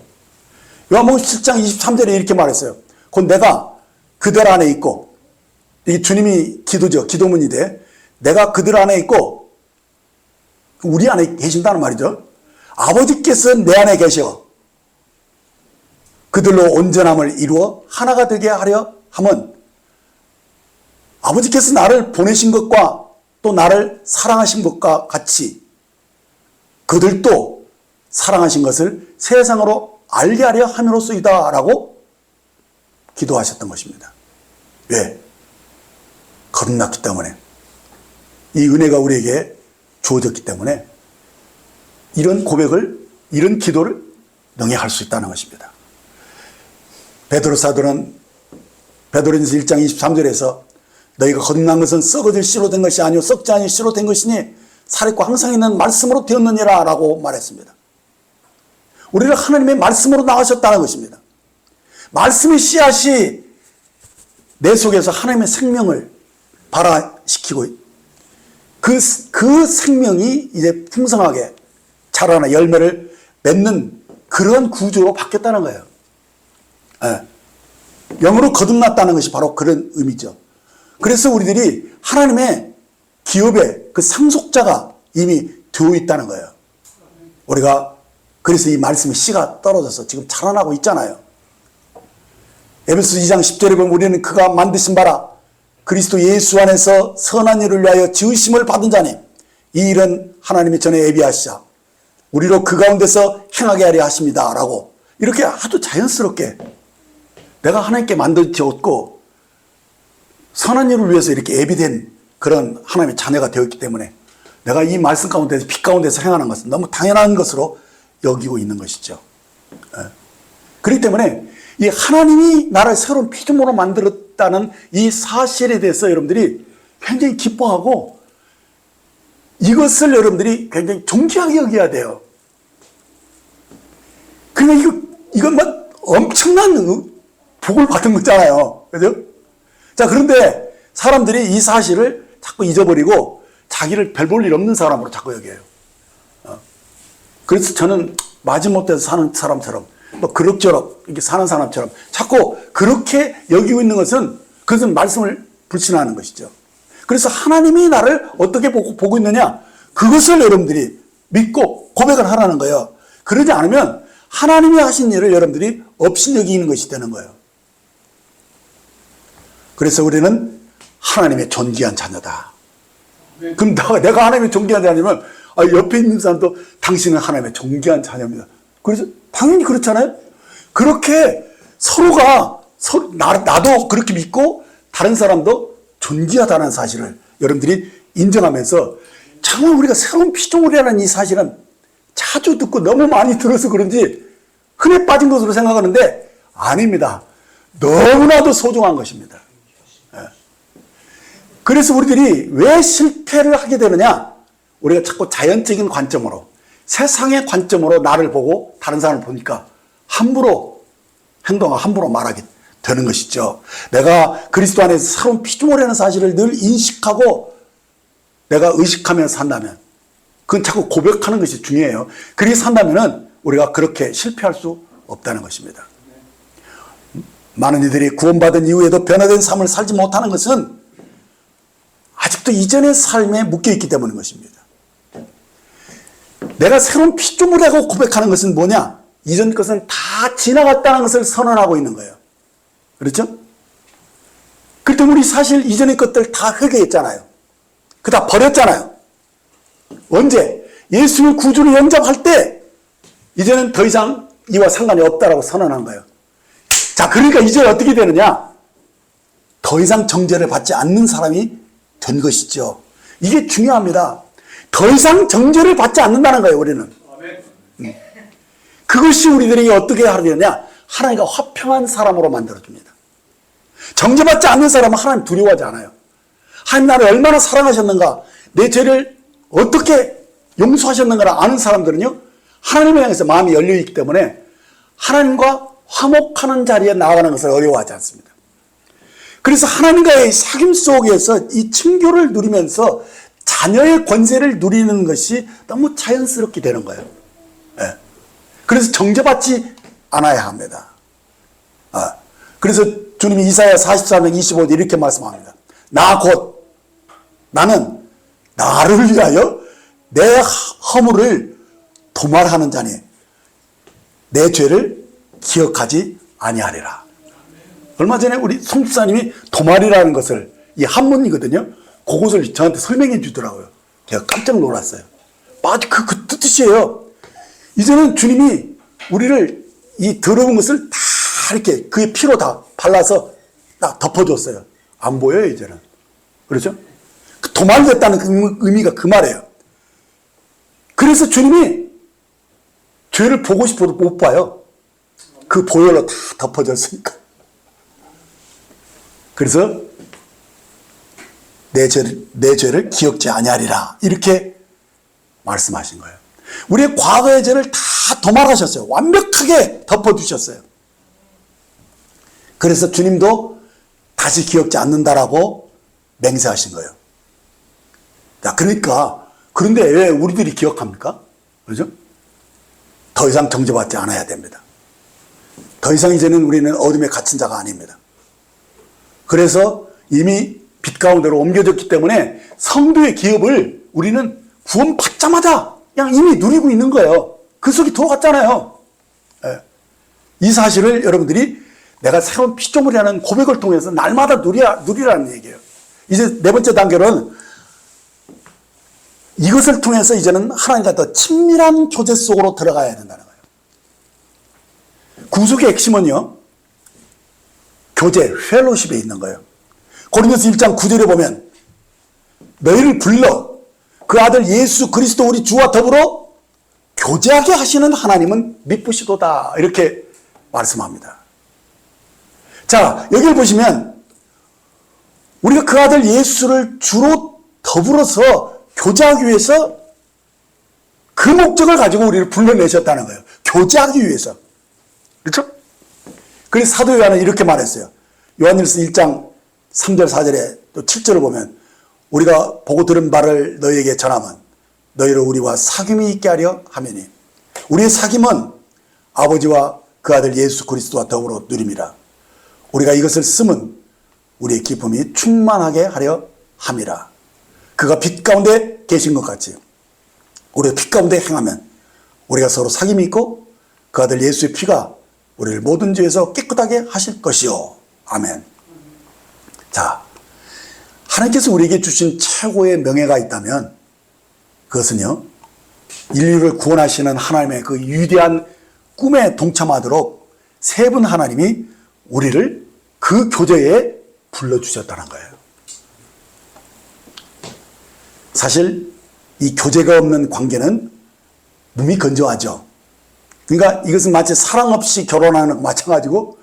요한복음 7장 23절에 이렇게 말했어요. 곧 내가 그들 안에 있고, 이 주님이 기도죠. 기도문이 돼. 내가 그들 안에 있고 우리 안에 계신다는 말이죠. 아버지께서 내 안에 계셔 그들로 온전함을 이루어 하나가 되게 하려 함은 아버지께서 나를 보내신 것과 또 나를 사랑하신 것과 같이 그들도 사랑하신 것을 세상으로 알게 하려 함으로써이다 라고 기도하셨던 것입니다. 왜? 거듭났기 때문에 이 은혜가 우리에게 주어졌기 때문에 이런 고백을 이런 기도를 능히 할 수 있다는 것입니다. 베드로 사도는 베드로전서 1장 23절에서 너희가 거듭난 것은 썩어질 씨로 된 것이 아니요 썩지 아니 씨로 된 것이니 살있고 항상 있는 말씀으로 되었느니라 라고 말했습니다. 우리를 하나님의 말씀으로 낳으셨다는 것입니다. 말씀의 씨앗이 내 속에서 하나님의 생명을 발화시키고 그 생명이 이제 풍성하게 자라나 열매를 맺는 그런 구조로 바뀌었다는 거예요. 네. 영으로 거듭났다는 것이 바로 그런 의미죠. 그래서 우리들이 하나님의 기업의 그 상속자가 이미 되어 있다는 거예요. 우리가 그래서 이 말씀의 씨가 떨어져서 지금 자라나고 있잖아요. 에베소 2장 10절에 보면 우리는 그가 만드신 바라 그리스도 예수 안에서 선한 일을 위하여 지으심을 받은 자니 이 일은 하나님이 전에 예비하시자 우리로 그 가운데서 행하게 하려 하십니다 라고 이렇게 아주 자연스럽게 내가 하나님께 만들어졌고 선한 일을 위해서 이렇게 예비된 그런 하나님의 자녀가 되었기 때문에 내가 이 말씀 가운데서 빛 가운데서 행하는 것은 너무 당연한 것으로 여기고 있는 것이죠. 그렇기 때문에 이 하나님이 나를 새로운 피조물로 만들었다는 이 사실에 대해서 여러분들이 굉장히 기뻐하고 이것을 여러분들이 굉장히 존귀하게 여겨야 돼요. 그러니까 이건 막 엄청난 복을 받은 거잖아요. 그죠? 자, 그런데 사람들이 이 사실을 자꾸 잊어버리고 자기를 별 볼 일 없는 사람으로 자꾸 여겨요. 그래서 저는 마지못해서 사는 사람처럼 뭐 그럭저럭 이렇게 사는 사람처럼 자꾸 그렇게 여기고 있는 것은 그것은 말씀을 불신하는 것이죠. 그래서 하나님이 나를 어떻게 보고 있느냐 그것을 여러분들이 믿고 고백을 하라는 거예요. 그러지 않으면 하나님이 하신 일을 여러분들이 없이 여기는 것이 되는 거예요. 그래서 우리는 하나님의 존귀한 자녀다. 그럼 내가 하나님의 존귀한 자녀면 옆에 있는 사람도 당신은 하나님의 존귀한 자녀입니다. 그래서 당연히 그렇잖아요. 그렇게 서로가 나도 그렇게 믿고 다른 사람도 존귀하다는 사실을 여러분들이 인정하면서 정말 우리가 새로운 피조물이라는 이 사실은 자주 듣고 너무 많이 들어서 그런지 흔해 빠진 것으로 생각하는데 아닙니다. 너무나도 소중한 것입니다. 그래서 우리들이 왜 실패를 하게 되느냐? 우리가 자꾸 자연적인 관점으로 세상의 관점으로 나를 보고 다른 사람을 보니까 함부로 행동하고 함부로 말하게 되는 것이죠. 내가 그리스도 안에서 새로운 피조물이라는 사실을 늘 인식하고 내가 의식하면서 산다면 그건 자꾸 고백하는 것이 중요해요. 그렇게 산다면 우리가 그렇게 실패할 수 없다는 것입니다. 많은 이들이 구원받은 이후에도 변화된 삶을 살지 못하는 것은 아직도 이전의 삶에 묶여있기 때문인 것입니다. 내가 새로운 피조물이라고 고백하는 것은 뭐냐? 이전 것은 다 지나갔다는 것을 선언하고 있는 거예요. 그렇죠? 그럴 때 우리 사실 이전의 것들 다 회개했잖아요. 그 다 버렸잖아요. 언제? 예수를 구주로 영접할 때 이제는 더 이상 이와 상관이 없다라고 선언한 거예요. 자, 그러니까 이제 어떻게 되느냐? 더 이상 정죄를 받지 않는 사람이 된 것이죠. 이게 중요합니다. 더 이상 정죄를 받지 않는다는 거예요, 우리는. 그것이 우리들에게 어떻게 하느냐? 하나님과 화평한 사람으로 만들어줍니다. 정죄받지 않는 사람은 하나님 두려워하지 않아요. 하나님 나를 얼마나 사랑하셨는가, 내 죄를 어떻게 용서하셨는가를 아는 사람들은요, 하나님을 향해서 마음이 열려있기 때문에 하나님과 화목하는 자리에 나아가는 것을 어려워하지 않습니다. 그래서 하나님과의 사귐 속에서 이 친교를 누리면서 자녀의 권세를 누리는 것이 너무 자연스럽게 되는 거예요. 네. 그래서 정죄받지 않아야 합니다. 그래서 주님이 이사야 44장 25절 이렇게 말씀합니다. 나는 나를 위하여 내 허물을 도말하는 자니 내 죄를 기억하지 아니하리라. 얼마 전에 우리 송 집사님이 도말이라는 것을 이 한문이거든요. 그것을 저한테 설명해 주더라고요. 제가 깜짝 놀랐어요. 맞아, 그 뜻이에요. 이제는 주님이 우리를 이 더러운 것을 다 이렇게 그의 피로 다 발라서 딱 덮어줬어요. 안 보여요, 이제는. 그렇죠? 도말됐다는 그 의미가 그 말이에요. 그래서 주님이 죄를 보고 싶어도 못 봐요. 그 보혈로 다 덮어졌으니까. 그래서 내 죄를 기억지 아니하리라 이렇게 말씀하신 거예요. 우리의 과거의 죄를 다 도말하셨어요. 완벽하게 덮어주셨어요. 그래서 주님도 다시 기억지 않는다라고 맹세하신 거예요. 자, 그런데 왜 우리들이 기억합니까? 그렇죠? 더 이상 정죄받지 않아야 됩니다. 더 이상 이제는 우리는 어둠에 갇힌 자가 아닙니다. 그래서 이미 빛 가운데로 옮겨졌기 때문에 성도의 기업을 우리는 구원받자마자 그냥 이미 누리고 있는 거예요. 그 속에 들어갔잖아요. 네. 이 사실을 여러분들이 내가 새로운 피조물이라는 고백을 통해서 날마다 누리라는 얘기예요. 이제 네 번째 단계로는 이것을 통해서 이제는 하나님과 더 친밀한 교제 속으로 들어가야 된다는 거예요. 구속의 핵심은요, 교제, 펠로십에 있는 거예요. 고린도서 1장 9절에 보면 너희를 불러 그 아들 예수 그리스도 우리 주와 더불어 교제하게 하시는 하나님은 미쁘시도다, 이렇게 말씀합니다. 자, 여기를 보시면 우리가 그 아들 예수를 주로 더불어서 교제하기 위해서 그 목적을 가지고 우리를 불러내셨다는 거예요. 교제하기 위해서. 그렇죠? 그래서 사도 요한은 이렇게 말했어요. 요한일서 1장 3절 4절에 또 7절을 보면 우리가 보고 들은 바를 너희에게 전하면 너희를 우리와 사귐이 있게 하려 하매니 우리의 사귐은 아버지와 그 아들 예수 그리스도와 더불어 누림이라. 우리가 이것을 쓰면 우리의 기쁨이 충만하게 하려 함이라. 그가 빛 가운데 계신 것 같이 우리가 빛 가운데 행하면 우리가 서로 사귐이 있고 그 아들 예수의 피가 우리를 모든 죄에서 깨끗하게 하실 것이요. 아멘. 자, 하나님께서 우리에게 주신 최고의 명예가 있다면 그것은요, 인류를 구원하시는 하나님의 그 위대한 꿈에 동참하도록 세 분 하나님이 우리를 그 교제에 불러주셨다는 거예요. 사실 이 교제가 없는 관계는 몸이 건조하죠. 그러니까 이것은 마치 사랑 없이 결혼하는 것 마찬가지고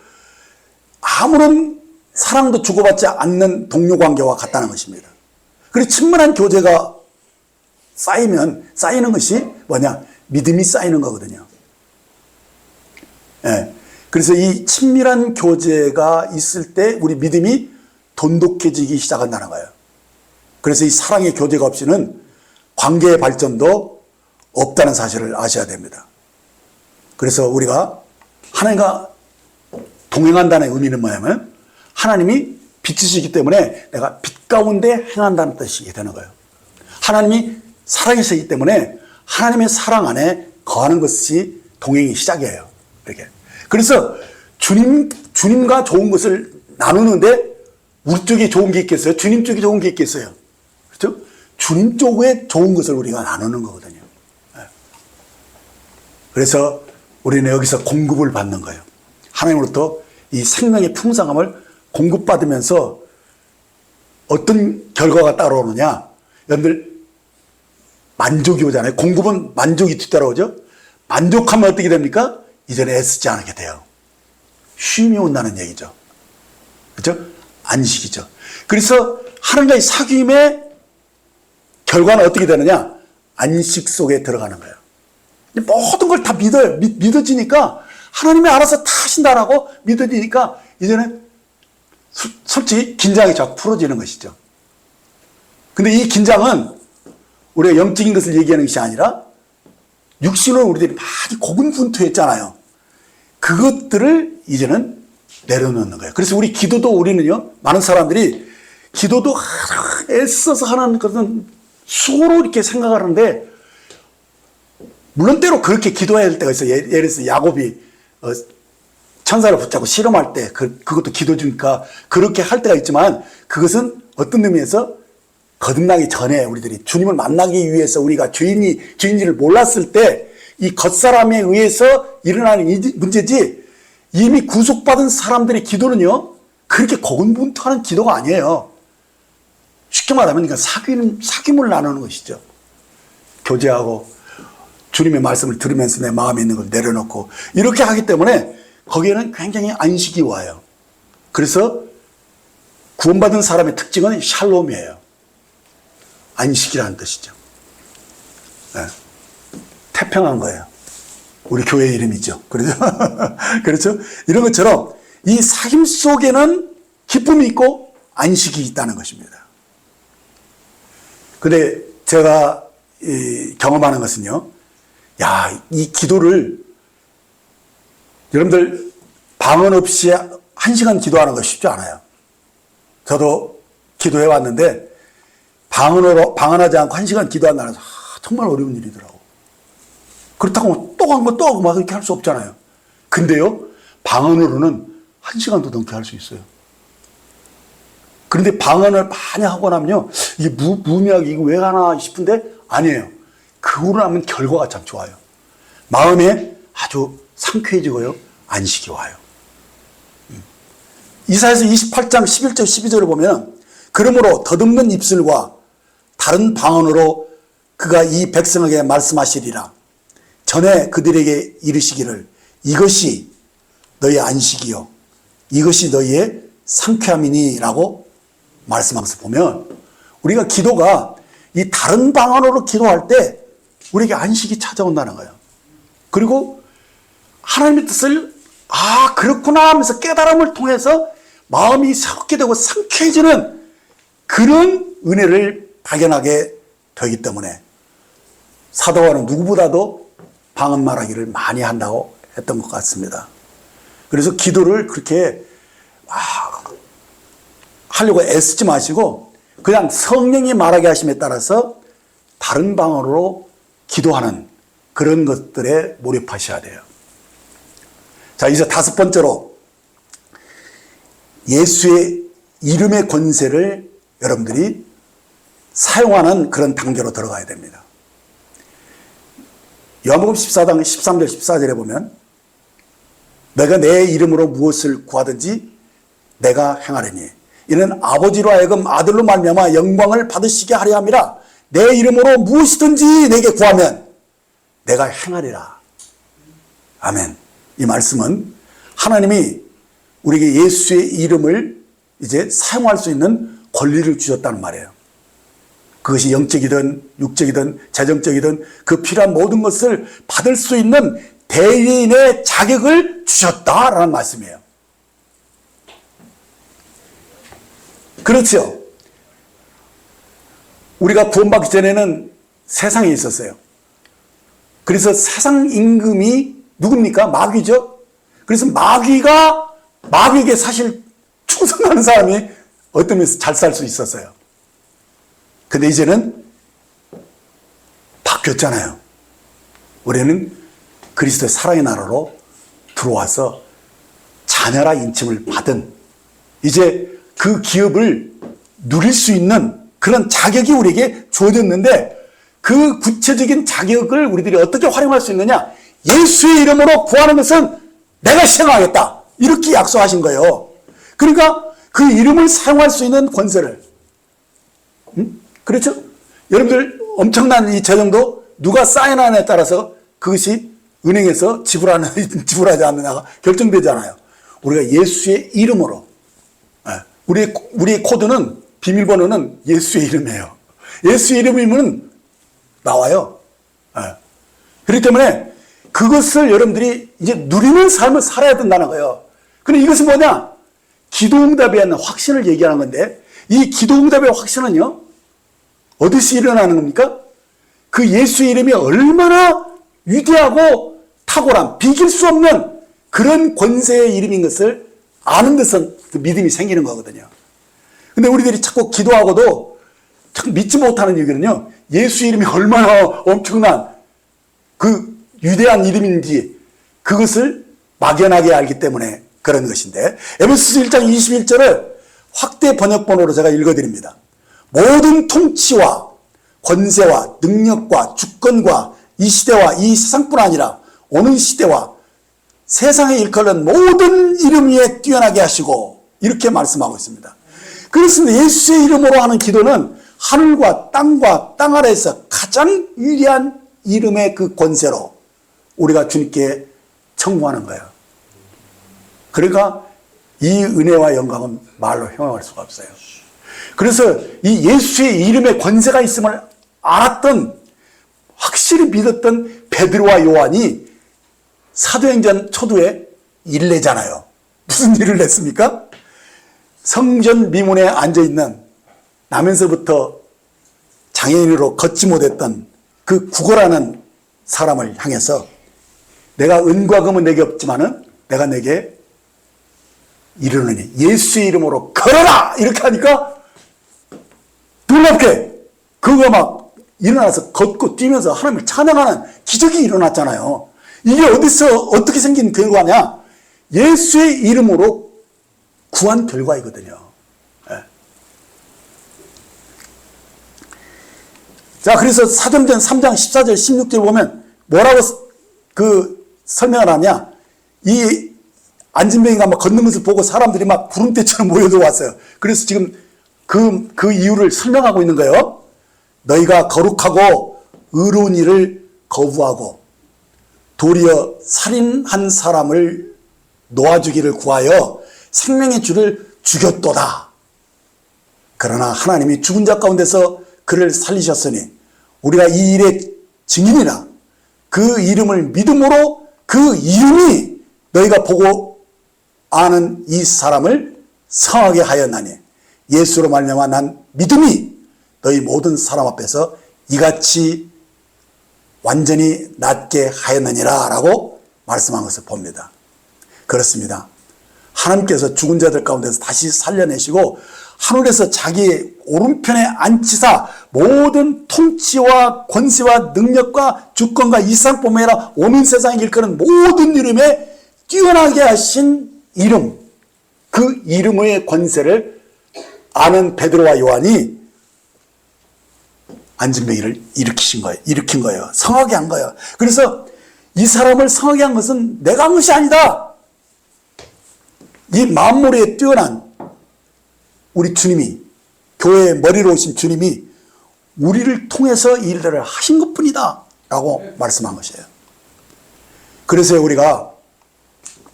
아무런 사랑도 주고받지 않는 동료 관계와 같다는 것입니다. 그리고 친밀한 교제가 쌓이는 것이 뭐냐? 믿음이 쌓이는 거거든요. 예. 그래서 이 친밀한 교제가 있을 때 우리 믿음이 돈독해지기 시작한다는 거예요. 그래서 이 사랑의 교제가 없이는 관계의 발전도 없다는 사실을 아셔야 됩니다. 그래서 우리가 하나님과 동행한다는 의미는 뭐냐면 하나님이 빛이시기 때문에 내가 빛 가운데 행한다는 뜻이 되는 거예요. 하나님이 사랑이시기 때문에 하나님의 사랑 안에 거하는 것이 동행의 시작이에요. 이렇게. 그래서 주님과 좋은 것을 나누는데 우리 쪽에 좋은 게 있겠어요? 주님 쪽에 좋은 게 있겠어요? 그렇죠? 주님 쪽에 좋은 것을 우리가 나누는 거거든요. 그래서 우리는 여기서 공급을 받는 거예요. 하나님으로부터 이 생명의 풍성함을 공급받으면서 어떤 결과가 따라오느냐? 여러분들 만족이 오잖아요. 공급은 만족이 뒤따라오죠. 만족하면 어떻게 됩니까? 이전에 애쓰지 않게 돼요. 쉼이 온다는 얘기죠. 그렇죠? 안식이죠. 그래서 하나님과의 사귐의 결과는 어떻게 되느냐? 안식 속에 들어가는 거예요. 모든 걸 다 믿어요. 믿어지니까 하나님이 알아서 다 하신다라고 믿어지니까 이제는 솔직히 긴장이 자꾸 풀어지는 것이죠. 근데 이 긴장은 우리가 영적인 것을 얘기하는 것이 아니라 육신으로 우리들이 많이 고군분투했잖아요. 그것들을 이제는 내려놓는 거예요. 그래서 우리 기도도 우리는요, 많은 사람들이 기도도 애써서 하는 것은 수고로 이렇게 생각하는데, 물론 때로 그렇게 기도해야 할 때가 있어요. 예를 들어서 야곱이 천사를 붙잡고 실험할 때 그것도 기도 중이니까 그렇게 할 때가 있지만, 그것은 어떤 의미에서 거듭나기 전에 우리들이 주님을 만나기 위해서 우리가 죄인지를 몰랐을 때 이 겉사람에 의해서 일어나는 문제지, 이미 구속받은 사람들의 기도는요, 그렇게 고군분투하는 기도가 아니에요. 쉽게 말하면 그러니까 사귐을 나누는 것이죠. 교제하고 주님의 말씀을 들으면서 내 마음에 있는 걸 내려놓고 이렇게 하기 때문에 거기에는 굉장히 안식이 와요. 그래서 구원받은 사람의 특징은 샬롬이에요. 안식이라는 뜻이죠. 네. 태평한 거예요. 우리 교회 이름이죠. 그렇죠? 그렇죠? 이런 것처럼 이 사귐 속에는 기쁨이 있고 안식이 있다는 것입니다. 근데 제가 경험하는 것은요, 이 기도를 여러분들 방언 없이 1시간 기도하는 거 쉽지 않아요. 저도 기도해 왔는데 방언하지 않고 1시간 기도한다는 거 정말 어려운 일이더라고. 그렇다고 또 하고 막 이렇게 할 수 없잖아요. 근데요, 방언으로는 1시간도 넘게 할 수 있어요. 그런데 방언을 많이 하고 나면요, 이게 무미하게 이거 왜 하나 싶은데 아니에요. 그 후로 하면 결과가 참 좋아요. 마음에 아주 상쾌해지고요, 안식이 와요. 이사야서 28장 11절 12절을 보면, 그러므로 더듬는 입술과 다른 방언으로 그가 이 백성에게 말씀하시리라. 전에 그들에게 이르시기를 이것이 너희 안식이요 이것이 너희의 상쾌함이니 라고 말씀하면서 보면, 우리가 기도가 이 다른 방언으로 기도할 때 우리에게 안식이 찾아온다는 거예요. 그리고 하나님의 뜻을 그렇구나 하면서 깨달음을 통해서 마음이 새롭게 되고 상쾌해지는 그런 은혜를 발견하게 되기 때문에 사도와는 누구보다도 방언 말하기를 많이 한다고 했던 것 같습니다. 그래서 기도를 그렇게 하려고 애쓰지 마시고 그냥 성령이 말하게 하심에 따라서 다른 방언으로 기도하는 그런 것들에 몰입하셔야 돼요. 자, 이제 다섯 번째로 예수의 이름의 권세를 여러분들이 사용하는 그런 단계로 들어가야 됩니다. 요한복음 14장 13절 14절에 보면 내가 내 이름으로 무엇을 구하든지 내가 행하리니 이는 아버지로 하여금 아들로 말미암아 영광을 받으시게 하려 함이라. 내 이름으로 무엇이든지 내게 구하면 내가 행하리라. 아멘. 이 말씀은 하나님이 우리에게 예수의 이름을 이제 사용할 수 있는 권리를 주셨다는 말이에요. 그것이 영적이든 육적이든 재정적이든 그 필요한 모든 것을 받을 수 있는 대리인의 자격을 주셨다라는 말씀이에요. 그렇죠. 우리가 구원받기 전에는 세상에 있었어요. 그래서 세상 임금이 누굽니까? 마귀죠. 그래서 마귀에게 사실 충성하는 사람이 어떤 면에서 잘 살 수 있었어요. 근데 이제는 바뀌었잖아요. 우리는 그리스도의 사랑의 나라로 들어와서 자녀라 인칭을 받은 이제 그 기업을 누릴 수 있는 그런 자격이 우리에게 주어졌는데 그 구체적인 자격을 우리들이 어떻게 활용할 수 있느냐? 예수의 이름으로 구하는 것은 내가 시행하겠다. 이렇게 약속하신 거예요. 그러니까 그 이름을 사용할 수 있는 권세를. 그렇죠? 여러분들 엄청난 이 재정도 누가 사인하느냐에 따라서 그것이 은행에서 지불하지 않느냐가 결정되잖아요. 우리가 예수의 이름으로. 우리의 코드는 비밀번호는 예수의 이름이에요. 예수의 이름이면 나와요. 그렇기 때문에 그것을 여러분들이 이제 누리는 삶을 살아야 된다는 거예요. 근데 이것은 뭐냐? 기도응답에 대한 확신을 얘기하는 건데 이 기도응답의 확신은요. 어디서 일어나는 겁니까? 그 예수의 이름이 얼마나 위대하고 탁월한 비길 수 없는 그런 권세의 이름인 것을 아는 데서 그 믿음이 생기는 거거든요. 근데 우리들이 자꾸 기도하고도 참 믿지 못하는 이유는요. 예수 이름이 얼마나 엄청난 그 위대한 이름인지 그것을 막연하게 알기 때문에 그런 것인데 에베소서 1장 21절을 확대 번역본으로 제가 읽어드립니다. 모든 통치와 권세와 능력과 주권과 이 시대와 이 세상뿐 아니라 오는 시대와 세상에 일컬는 모든 이름 위에 뛰어나게 하시고 이렇게 말씀하고 있습니다. 그렇습니다. 예수의 이름으로 하는 기도는 하늘과 땅 아래에서 가장 위대한 이름의 그 권세로 우리가 주님께 청구하는 거예요. 그러니까 이 은혜와 영광은 말로 형용할 수가 없어요. 그래서 이 예수의 이름에 권세가 있음을 알았던 확실히 믿었던 베드로와 요한이 사도행전 초두에 일을 내잖아요. 무슨 일을 냈습니까? 성전 미문에 앉아있는 나면서부터 장애인으로 걷지 못했던 그 구걸하는 사람을 향해서 내가 은과 금은 내게 없지만은 내가 내게 이르노니 예수의 이름으로 걸어라! 이렇게 하니까 놀랍게 그거 막 일어나서 걷고 뛰면서 하나님을 찬양하는 기적이 일어났잖아요. 이게 어디서 어떻게 생긴 결과냐? 예수의 이름으로 구한 결과이거든요. 자, 그래서 사도행전 3장 14절 16절 보면 뭐라고 설명을 하냐. 이 안진뱅이가 막 걷는 것을 보고 사람들이 막 구름대처럼 모여들어왔어요. 그래서 지금 그 이유를 설명하고 있는 거예요. 너희가 거룩하고 의로운 일을 거부하고 도리어 살인한 사람을 놓아주기를 구하여 생명의 주를 죽였도다. 그러나 하나님이 죽은 자 가운데서 그를 살리셨으니 우리가 이 일의 증인이라. 그 이름을 믿음으로 그 이름이 너희가 보고 아는 이 사람을 성하게 하였나니 예수로 말미암아 난 믿음이 너희 모든 사람 앞에서 이같이 완전히 낫게 하였느니라 라고 말씀한 것을 봅니다. 그렇습니다. 하나님께서 죽은 자들 가운데서 다시 살려내시고 하늘에서 자기의 오른편에 앉히사 모든 통치와 권세와 능력과 주권과 이상뿐만 아니라 온 세상에 일컫는 모든 이름에 뛰어나게 하신 이름, 그 이름의 권세를 아는 베드로와 요한이 안진뱅이를 일으킨 거예요. 성하게 한 거예요. 그래서 이 사람을 성하게 한 것은 내가 한 것이 아니다. 이 만물에 뛰어난 우리 주님이, 교회의 머리로 오신 주님이 우리를 통해서 이 일들을 하신 것 뿐이다 라고 말씀한 것이에요. 그래서 우리가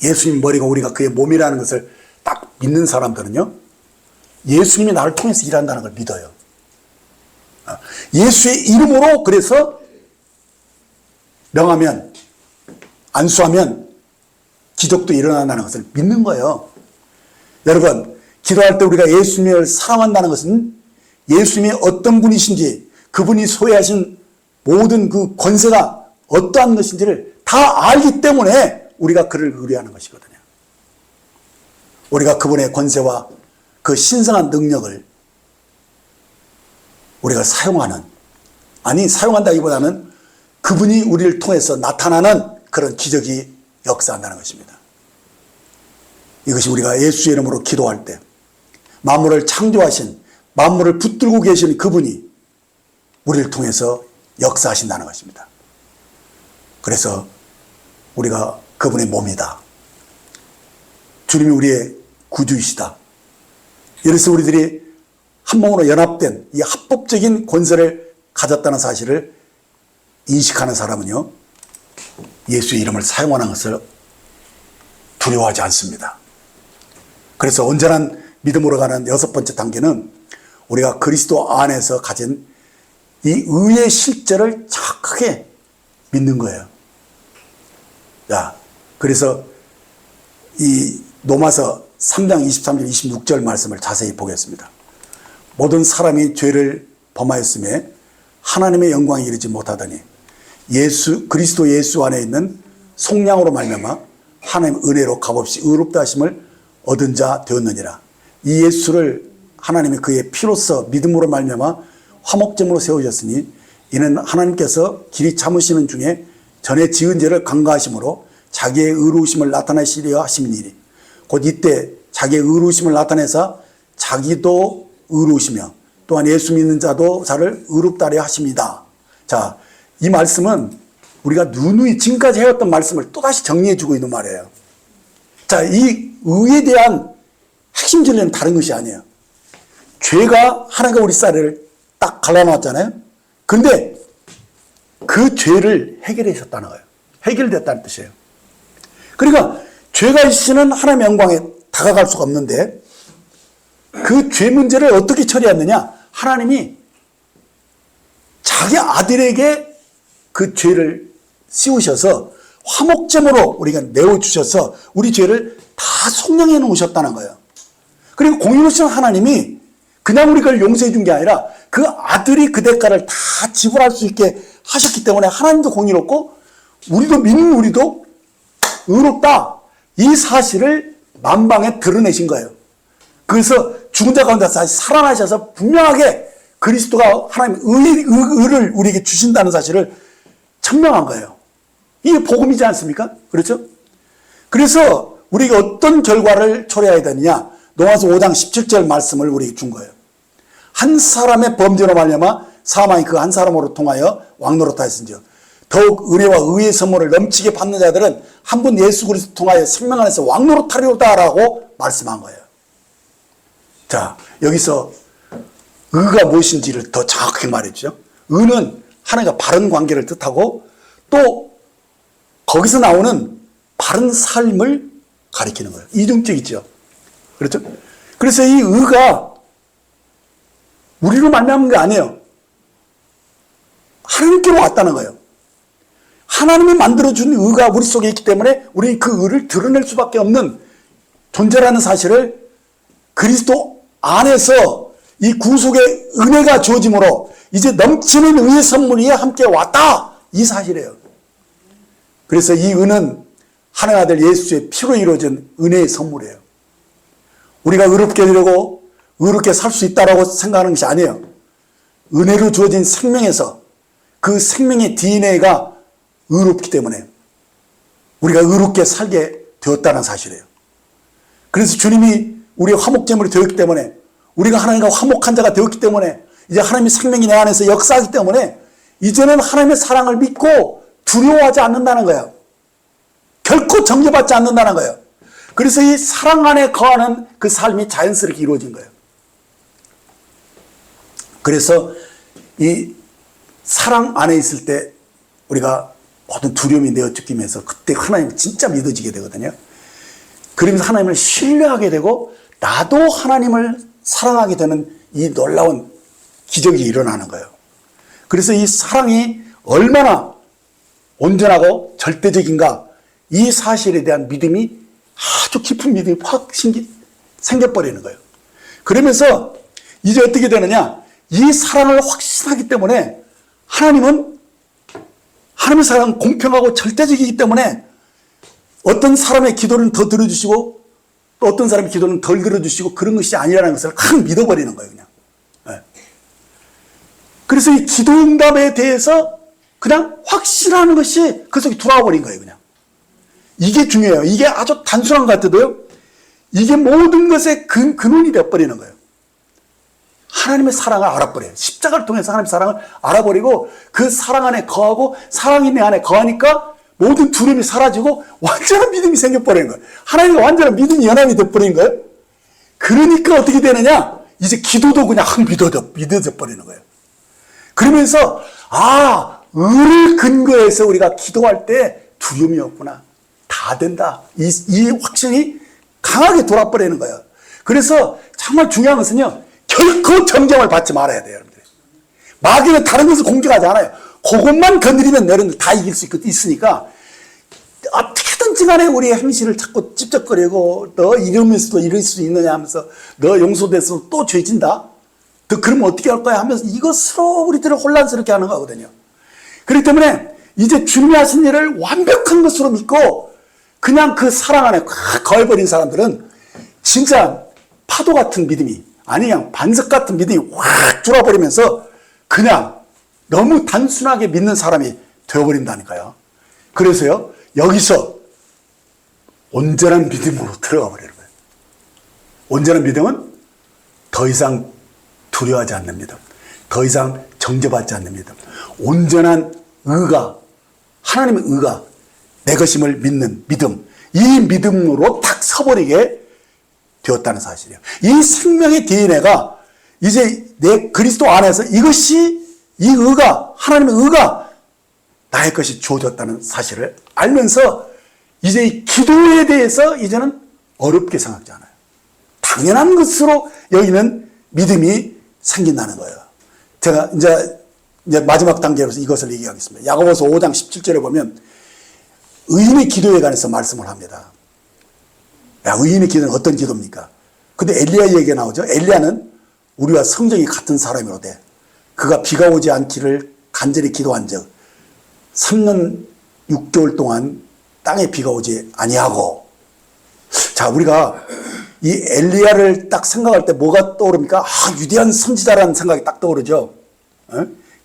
예수님 머리가 우리가 그의 몸이라는 것을 딱 믿는 사람들은요, 예수님이 나를 통해서 일한다는 걸 믿어요. 예수의 이름으로 그래서 명하면, 안수하면 기적도 일어난다는 것을 믿는 거예요. 여러분, 기도할 때 우리가 예수님을 사랑한다는 것은 예수님이 어떤 분이신지, 그분이 소유하신 모든 그 권세가 어떠한 것인지를 다 알기 때문에 우리가 그를 의뢰하는 것이거든요. 우리가 그분의 권세와 그 신성한 능력을 우리가 사용하는, 아니 사용한다기보다는 그분이 우리를 통해서 나타나는 그런 기적이 역사한다는 것입니다. 이것이 우리가 예수의 이름으로 기도할 때 만물을 창조하신, 만물을 붙들고 계신 그분이 우리를 통해서 역사하신다는 것입니다. 그래서 우리가 그분의 몸이다. 주님이 우리의 구주이시다. 이래서 우리들이 한 몸으로 연합된 이 합법적인 권세를 가졌다는 사실을 인식하는 사람은요, 예수의 이름을 사용하는 것을 두려워하지 않습니다. 그래서 온전한 믿음으로 가는 6번째 단계는 우리가 그리스도 안에서 가진 이 의의 실제를 정확하게 믿는 거예요. 자, 그래서 이 로마서 3장 23절 26절 말씀을 자세히 보겠습니다. 모든 사람이 죄를 범하였음에 하나님의 영광에 이르지 못하더니 그리스도 예수 안에 있는 속량으로 말미암아 하나님 은혜로 값없이 의롭다 하심을 얻은 자 되었느니라. 이 예수를 하나님이 그의 피로써 믿음으로 말미암아 화목제물로 세우셨으니 이는 하나님께서 길이 참으시는 중에 전에 지은 죄를 간과하심으로 자기의 의로우심을 나타내시려 하심이니 곧 이때 자기의 의로우심을 나타내사 자기도 의로우시며 또한 예수 믿는 자도 자를 의롭다 하려 하십니다. 자, 이 말씀은 우리가 누누이 지금까지 해왔던 말씀을 또다시 정리해주고 있는 말이에요. 자, 이 의에 대한 핵심 진리는 다른 것이 아니에요. 죄가 하나님과 우리 사이를 딱 갈라놨잖아요. 그런데 그 죄를 해결하셨다는 거예요. 해결됐다는 뜻이에요. 그러니까 죄가 있으면 하나님의 영광에 다가갈 수가 없는데 그 죄 문제를 어떻게 처리했느냐? 하나님이 자기 아들에게 그 죄를 씌우셔서 화목제물로 우리가 내어주셔서 우리 죄를 다 속량해 놓으셨다는 거예요. 그리고 공의로우신 하나님이 그냥 우리 걸 용서해 준 게 아니라 그 아들이 그 대가를 다 지불할 수 있게 하셨기 때문에 하나님도 공의롭고 우리도 믿는 우리도 의롭다. 이 사실을 만방에 드러내신 거예요. 그래서 죽은 자 가운데 다시 살아나셔서 분명하게 그리스도가 하나님의 의를 우리에게 주신다는 사실을 천명한 거예요. 이게 복음이지 않습니까? 그렇죠? 그래서 우리가 어떤 결과를 초래해야 되느냐? 로마서 5장 17절 말씀을 우리에게 준 거예요. 한 사람의 범죄로 말미암아 사망이 그 한 사람으로 통하여 왕노릇 하였은지요. 더욱 은혜와 의의 선물을 넘치게 받는 자들은 한 분 예수 그리스도 통하여 생명 안에서 왕노릇하리로다라고 말씀한 거예요. 자, 여기서 의가 무엇인지를 더 정확하게 말해주죠. 의는 하나님과 바른 관계를 뜻하고 또 거기서 나오는 바른 삶을 가리키는 거예요. 이중적이죠. 그렇죠? 그래서 이 의가 우리로 만나는 게 아니에요. 하나님께로 왔다는 거예요. 하나님이 만들어준 의가 우리 속에 있기 때문에 우리는 그 의를 드러낼 수밖에 없는 존재라는 사실을 그리스도 안에서 이 구속의 은혜가 주어짐으로 이제 넘치는 의의 선물이 함께 왔다. 이 사실이에요. 그래서 이 의는 하나님의 아들 예수의 피로 이루어진 은혜의 선물이에요. 우리가 의롭게 되려고 의롭게 살 수 있다고 생각하는 것이 아니에요. 은혜로 주어진 생명에서 그 생명의 DNA가 의롭기 때문에 우리가 의롭게 살게 되었다는 사실이에요. 그래서 주님이 우리의 화목제물이 되었기 때문에 우리가 하나님과 화목한 자가 되었기 때문에 이제 하나님의 생명이 내 안에서 역사하기 때문에 이제는 하나님의 사랑을 믿고 두려워하지 않는다는 거예요. 결코 정죄받지 않는다는 거예요. 그래서 이 사랑 안에 거하는 그 삶이 자연스럽게 이루어진 거예요. 그래서 이 사랑 안에 있을 때 우리가 모든 두려움이 내어 쫓기면서 그때 하나님을 진짜 믿어지게 되거든요. 그러면서 하나님을 신뢰하게 되고 나도 하나님을 사랑하게 되는 이 놀라운 기적이 일어나는 거예요. 그래서 이 사랑이 얼마나 온전하고 절대적인가 이 사실에 대한 믿음이 아주 깊은 믿음이 확 생겨버리는 거예요. 그러면서 이제 어떻게 되느냐, 이 사랑을 확신하기 때문에 하나님의 사랑은 공평하고 절대적이기 때문에 어떤 사람의 기도는 더 들어주시고 또 어떤 사람의 기도는 덜 들어주시고 그런 것이 아니라는 것을 확 믿어버리는 거예요. 그냥. 네. 그래서 이 기도 응답에 대해서 그냥 확신하는 것이 그 속에 들어와 버린 거예요. 그냥. 이게 중요해요. 이게 아주 단순한 것 같아도요. 이게 모든 것의 근원이 되어버리는 거예요. 하나님의 사랑을 알아버려요. 십자가를 통해서 하나님의 사랑을 알아버리고 그 사랑 안에 거하고 사랑이 내 안에 거하니까 모든 두려움이 사라지고 완전한 믿음이 생겨버리는 거예요. 하나님과 완전한 믿음이 연합이 되어버리는 거예요. 그러니까 어떻게 되느냐, 이제 기도도 그냥 확 믿어져 버리는 거예요. 그러면서 의를 근거해서 우리가 기도할 때 두려움이 없구나, 다 된다, 이 확신이 강하게 돌아버리는 거예요. 그래서 정말 중요한 것은요, 결코 정죄를 받지 말아야 돼요. 여러분들. 마귀는 다른 것을 공격하지 않아요. 그것만 건드리면 여러분들 다 이길 수 있으니까 어떻게든지 간에 우리의 행실을 자꾸 찝쩍거리고 너 이러면서도 이럴 수 있느냐 하면서 너 용서돼서 또 죄진다? 너 그러면 어떻게 할 거야 하면서 이것으로 우리들을 혼란스럽게 하는 거거든요. 그렇기 때문에 이제 주님이 하신 일을 완벽한 것으로 믿고 그냥 그 사랑 안에 거해버린 사람들은 진짜 파도 같은 믿음이 아니 그냥 반석 같은 믿음이 확 줄어버리면서 그냥 너무 단순하게 믿는 사람이 되어버린다니까요. 그래서요, 여기서 온전한 믿음으로 들어가 버리는 거예요. 온전한 믿음은 더 이상 두려워하지 않는 믿음, 더 이상 정죄받지 않는 믿음, 온전한 의가, 하나님의 의가 내 것임을 믿는 믿음, 이 믿음으로 탁 서버리게 되었다는 사실이에요. 이 생명의 DNA가 이제 내 그리스도 안에서 이것이 이 의가, 하나님의 의가 나의 것이 주어졌다는 사실을 알면서 이제 이 기도에 대해서 이제는 어렵게 생각하지 않아요. 당연한 것으로 여기는 믿음이 생긴다는 거예요. 제가 이제 마지막 단계로서 이것을 얘기하겠습니다. 야고보서 5장 17절에 보면 의인의 기도에 관해서 말씀을 합니다. 의인의 기도는 어떤 기도입니까? 근데 엘리야 얘기가 나오죠. 엘리야는 우리와 성정이 같은 사람이로되 그가 비가 오지 않기를 간절히 기도한 적 3년 6개월 동안 땅에 비가 오지 아니하고. 자, 우리가 이 엘리야를 딱 생각할 때 뭐가 떠오릅니까? 위대한 선지자라는 생각이 딱 떠오르죠.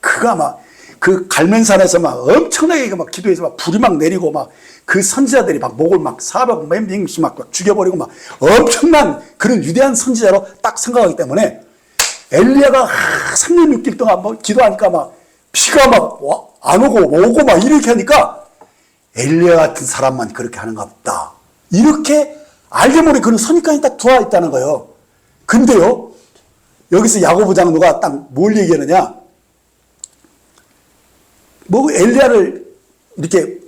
그가 막 그 갈멜산에서 막 엄청나게 막 기도해서 막 불이 막 내리고 막 그 선지자들이 막 목을 막 400몇 명씩 막 죽여버리고 막 엄청난 그런 위대한 선지자로 딱 생각하기 때문에 엘리야가 3년 6개월 동안 뭐 기도하니까 막 비가 막 안 오고 막 이렇게 하니까 엘리야 같은 사람만 그렇게 하는가 보다. 이렇게 알게 모르게 그런 선입관이 딱 들어와 있다는 거예요. 근데요, 여기서 야고보 장로가 딱 뭘 얘기하느냐? 뭐 엘리야를 이렇게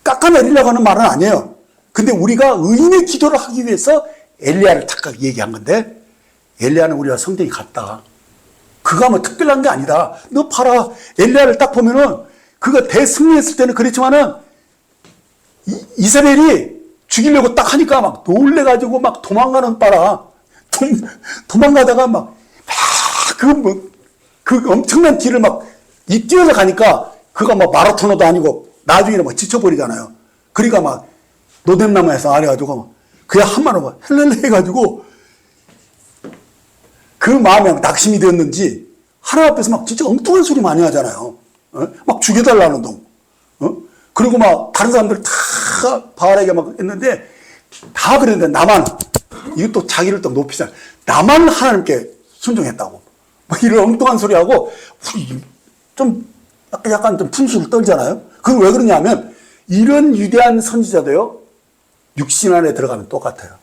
깎아내리려고 하는 말은 아니에요. 근데 우리가 의인의 기도를 하기 위해서 엘리야를 착각 얘기한 건데, 엘리야는 우리와 성격이 같다. 그가 뭐 특별한 게 아니다. 너 봐라. 엘리야를 딱 보면은 그가 대승리했을 때는 그랬지만은 이스라엘이 죽이려고 딱 하니까 막 놀래가지고 막 도망가는 빠라. 도망가다가 그 엄청난 길을 뛰어서 가니까 그가 마라토너도 아니고 나중에는 지쳐버리잖아요. 그러니까 노뎀나무에서 아래가지고 그야 한마로 헬렐레 해가지고 그 마음에 낙심이 되었는지 하나님 앞에서 진짜 엉뚱한 소리 많이 하잖아요. 죽여달라는 동. 그리고 다른 사람들 다 바알에게 했는데 다 그랬는데 나만, 이것도 자기를 또 높이잖아요. 나만 하나님께 순종했다고. 이런 엉뚱한 소리 하고 약간 좀 분수를 떨잖아요. 그건 왜 그러냐면 이런 위대한 선지자도요, 육신 안에 들어가면 똑같아요.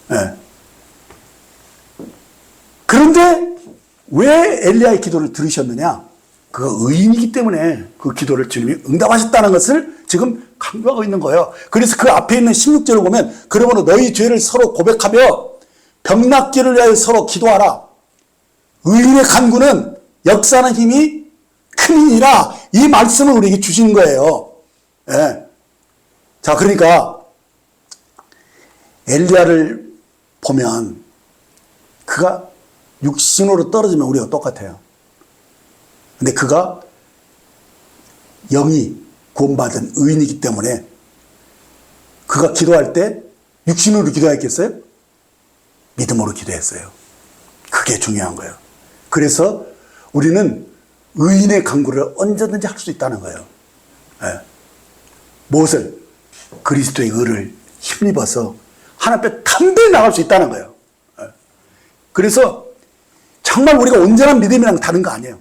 네. 그런데 왜 엘리야의 기도를 들으셨느냐? 그가 의인이기 때문에 그 기도를 주님이 응답하셨다는 것을 지금 강조하고 있는 거예요. 그래서 그 앞에 있는 16절을 보면, 그러므로 너희 죄를 서로 고백하며 병낫기를 위하여 서로 기도하라. 의인의 간구는 역사하는 힘이 크니라. 이 말씀을 우리에게 주신 거예요. 예. 자, 그러니까 엘리야를 보면 그가 육신으로 떨어지면 우리가 똑같아요. 근데 그가 영이 구원받은 의인이기 때문에 그가 기도할 때 육신으로 기도했겠어요? 믿음으로 기도했어요. 그게 중요한 거예요. 그래서 우리는 의인의 간구를 언제든지 할 수 있다는 거예요. 네. 무엇을? 그리스도의 의를 힘입어서 하나님 앞에 담대히 나갈 수 있다는 거예요. 네. 그래서 정말 우리가 온전한 믿음이랑 다른 거 아니에요.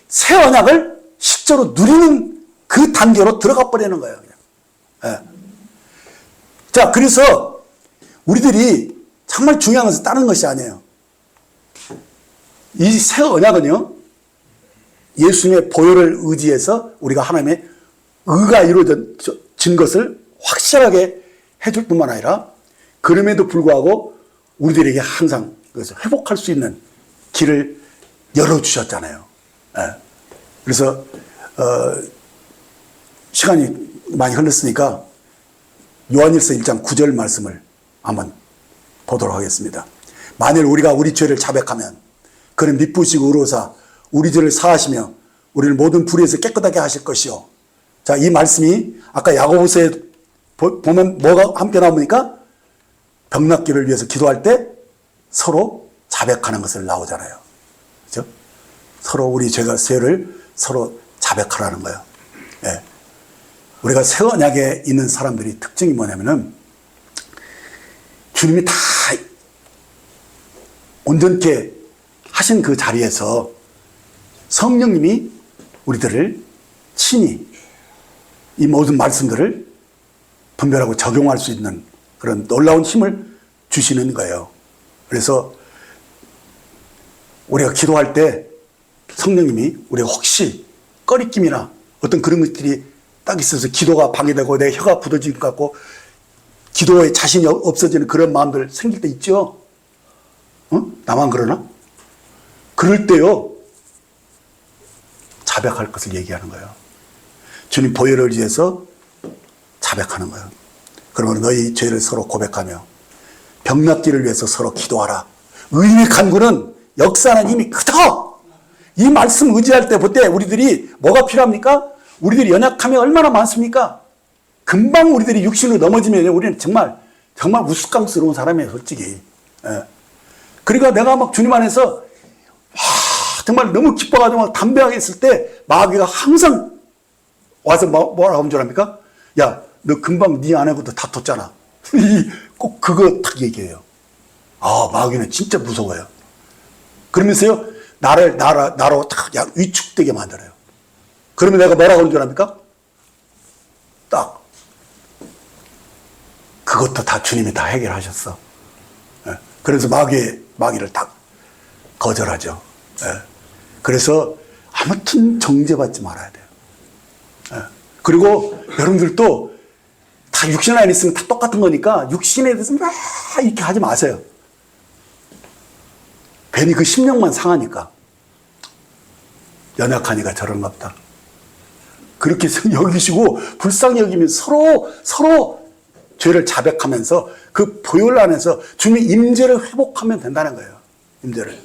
새 언약을 실제로 누리는 그 단계로 들어가 버리는 거예요. 네. 자, 그래서 우리들이 정말 중요한 것은 다른 것이 아니에요. 이 새 언약은요, 예수님의 보혈을 의지해서 우리가 하나님의 의가 이루어진 것을 확실하게 해줄 뿐만 아니라, 그럼에도 불구하고 우리들에게 항상 그것을 회복할 수 있는 길을 열어주셨잖아요. 네. 그래서 시간이 많이 흘렀으니까 요한일서 1장 9절 말씀을 한번 보도록 하겠습니다. 만일 우리가 우리 죄를 자백하면 그는 미쁘시고 의로우사 우리 죄를 사하시며 우리를 모든 불의에서 깨끗하게 하실 것이요. 자, 이 말씀이 아까 야고보서에 보면 뭐가 함께 나옵니까? 병낫기를 위해서 기도할 때 서로 자백하는 것을 나오잖아요. 그죠? 서로 우리 죄를 서로 자백하라는 거예요. 예. 우리가 새 언약에 있는 사람들이 특징이 뭐냐면은 주님이 다 온전케 하신 그 자리에서 성령님이 우리들을 친히 이 모든 말씀들을 분별하고 적용할 수 있는 그런 놀라운 힘을 주시는 거예요. 그래서 우리가 기도할 때 성령님이 우리가 혹시 꺼리낌이나 어떤 그런 것들이 딱 있어서 기도가 방해되고 내 혀가 굳어질 것 같고 기도에 자신이 없어지는 그런 마음들 생길 때 있죠? 나만 그러나? 그럴 때요, 자백할 것을 얘기하는 거예요. 주님 보혈을 의지해서 자백하는 거예요. 그러면 너희 죄를 서로 고백하며 병낫기를 위해서 서로 기도하라. 의인의 간구는 역사하는 힘이 크다. 이 말씀 의지할 때 볼 때 우리들이 뭐가 필요합니까? 우리들이 연약함이 얼마나 많습니까? 금방 우리들이 육신으로 넘어지면 우리는 정말 우스꽝스러운 사람이에요, 솔직히. 예. 그러니까 내가 주님 안에서 정말 너무 기뻐가지고 담대하게 있을 때 마귀가 항상 와서 뭐라고 하는 줄 압니까? 야, 너 금방 네 아내하고도 다퉜잖아. 꼭 그거 딱 얘기해요. 아, 마귀는 진짜 무서워요. 그러면서요, 나로 딱 위축되게 만들어요. 그러면 내가 뭐라고 하는 줄 압니까? 딱. 그것도 다 주님이 다 해결하셨어. 예. 그래서 마귀를 딱 거절하죠. 예. 그래서 아무튼 정죄받지 말아야 돼요. 예. 그리고 여러분들도 다 육신 안에 있으면 다 똑같은 거니까 육신에 대해서 막 이렇게 하지 마세요. 괜히 그 심령만 상하니까. 연약하니까 저런가 보다. 그렇게 여기시고 불쌍히 여기면 서로 죄를 자백하면서 그 보혈 안에서 주님의 임재를 회복하면 된다는 거예요. 임재를.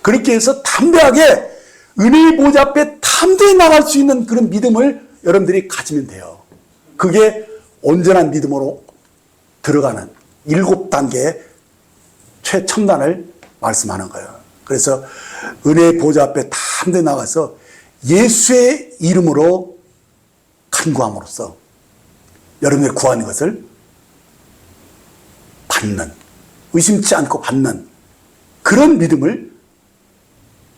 그렇게 해서 담대하게 은혜의 보좌 앞에 담대히 나갈 수 있는 그런 믿음을 여러분들이 가지면 돼요. 그게 온전한 믿음으로 들어가는 7단계의 최첨단을 말씀하는 거예요. 그래서 은혜의 보좌 앞에 담대히 나가서 예수의 이름으로 간구함으로써 여러분의 구하는 것을 받는, 의심치 않고 받는 그런 믿음을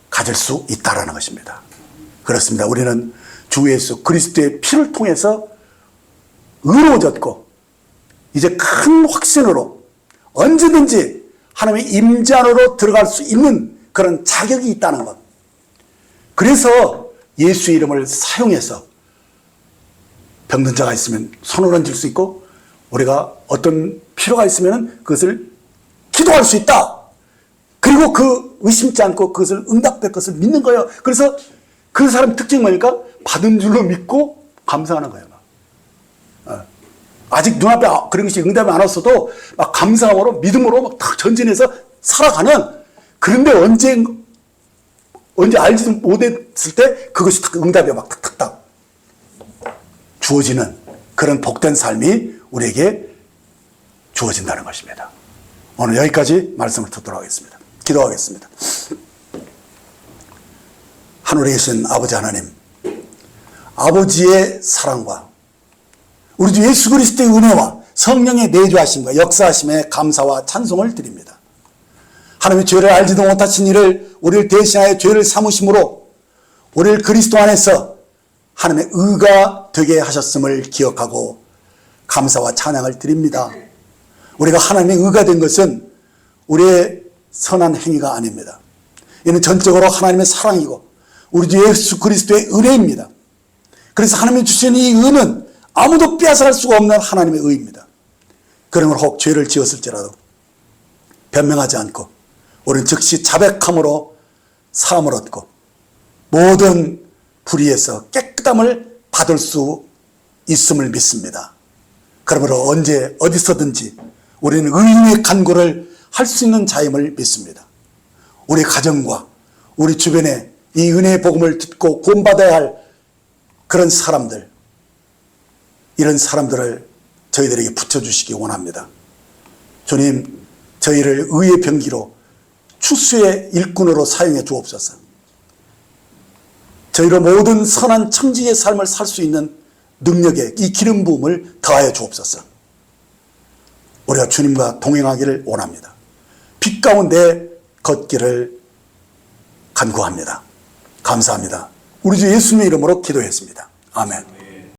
가질 수 있다라는 것입니다. 그렇습니다. 우리는 주 예수 그리스도의 피를 통해서 의로워졌고 이제 큰 확신으로 언제든지 하나님의 임재 안으로 들어갈 수 있는 그런 자격이 있다는 것. 그래서 예수의 이름을 사용해서 병든 자가 있으면 손을 얹을 수 있고 우리가 어떤 필요가 있으면 그것을 기도할 수 있다. 그리고 그 의심치 않고 그것을 응답될 것을 믿는 거예요. 그래서 그 사람 특징이 뭐니까 받은 줄로 믿고 감사하는 거예요. 아직 눈앞에 그런 것이 응답이 안 왔어도 막 감사함으로 믿음으로 막 탁 전진해서 살아가는, 그런데 언제 알지도 못했을 때 그것이 딱 응답이 막 탁탁탁 주어지는 그런 복된 삶이 우리에게 주어진다는 것입니다. 오늘 여기까지 말씀을 듣도록 하겠습니다. 기도하겠습니다. 하늘에 계신 아버지 하나님, 아버지의 사랑과 우리 주 예수 그리스도의 은혜와 성령의 내주하심과 역사하심에 감사와 찬송을 드립니다. 하나님의 죄를 알지도 못하신 이를 우리를 대신하여 죄를 삼으심으로 우리를 그리스도 안에서 하나님의 의가 되게 하셨음을 기억하고 감사와 찬양을 드립니다. 우리가 하나님의 의가 된 것은 우리의 선한 행위가 아닙니다. 이는 전적으로 하나님의 사랑이고 우리 주 예수 그리스도의 은혜입니다. 그래서 하나님이 주신 이 의는 아무도 빼앗아갈 수가 없는 하나님의 의입니다. 그러므로 혹 죄를 지었을지라도 변명하지 않고 우리는 즉시 자백함으로 사함을 얻고 모든 불의에서 깨끗함을 받을 수 있음을 믿습니다. 그러므로 언제 어디서든지 우리는 의인의 간구를 할 수 있는 자임을 믿습니다. 우리 가정과 우리 주변에 이 은혜의 복음을 듣고 구원받아야 할 그런 사람들, 이런 사람들을 저희들에게 붙여주시기 원합니다. 주님, 저희를 의의 병기로 추수의 일꾼으로 사용해 주옵소서. 저희로 모든 선한 청지의 삶을 살 수 있는 능력에 이 기름 부음을 더하여 주옵소서. 우리가 주님과 동행하기를 원합니다. 빛 가운데 걷기를 간구합니다. 감사합니다. 우리 주 예수님의 이름으로 기도했습니다. 아멘.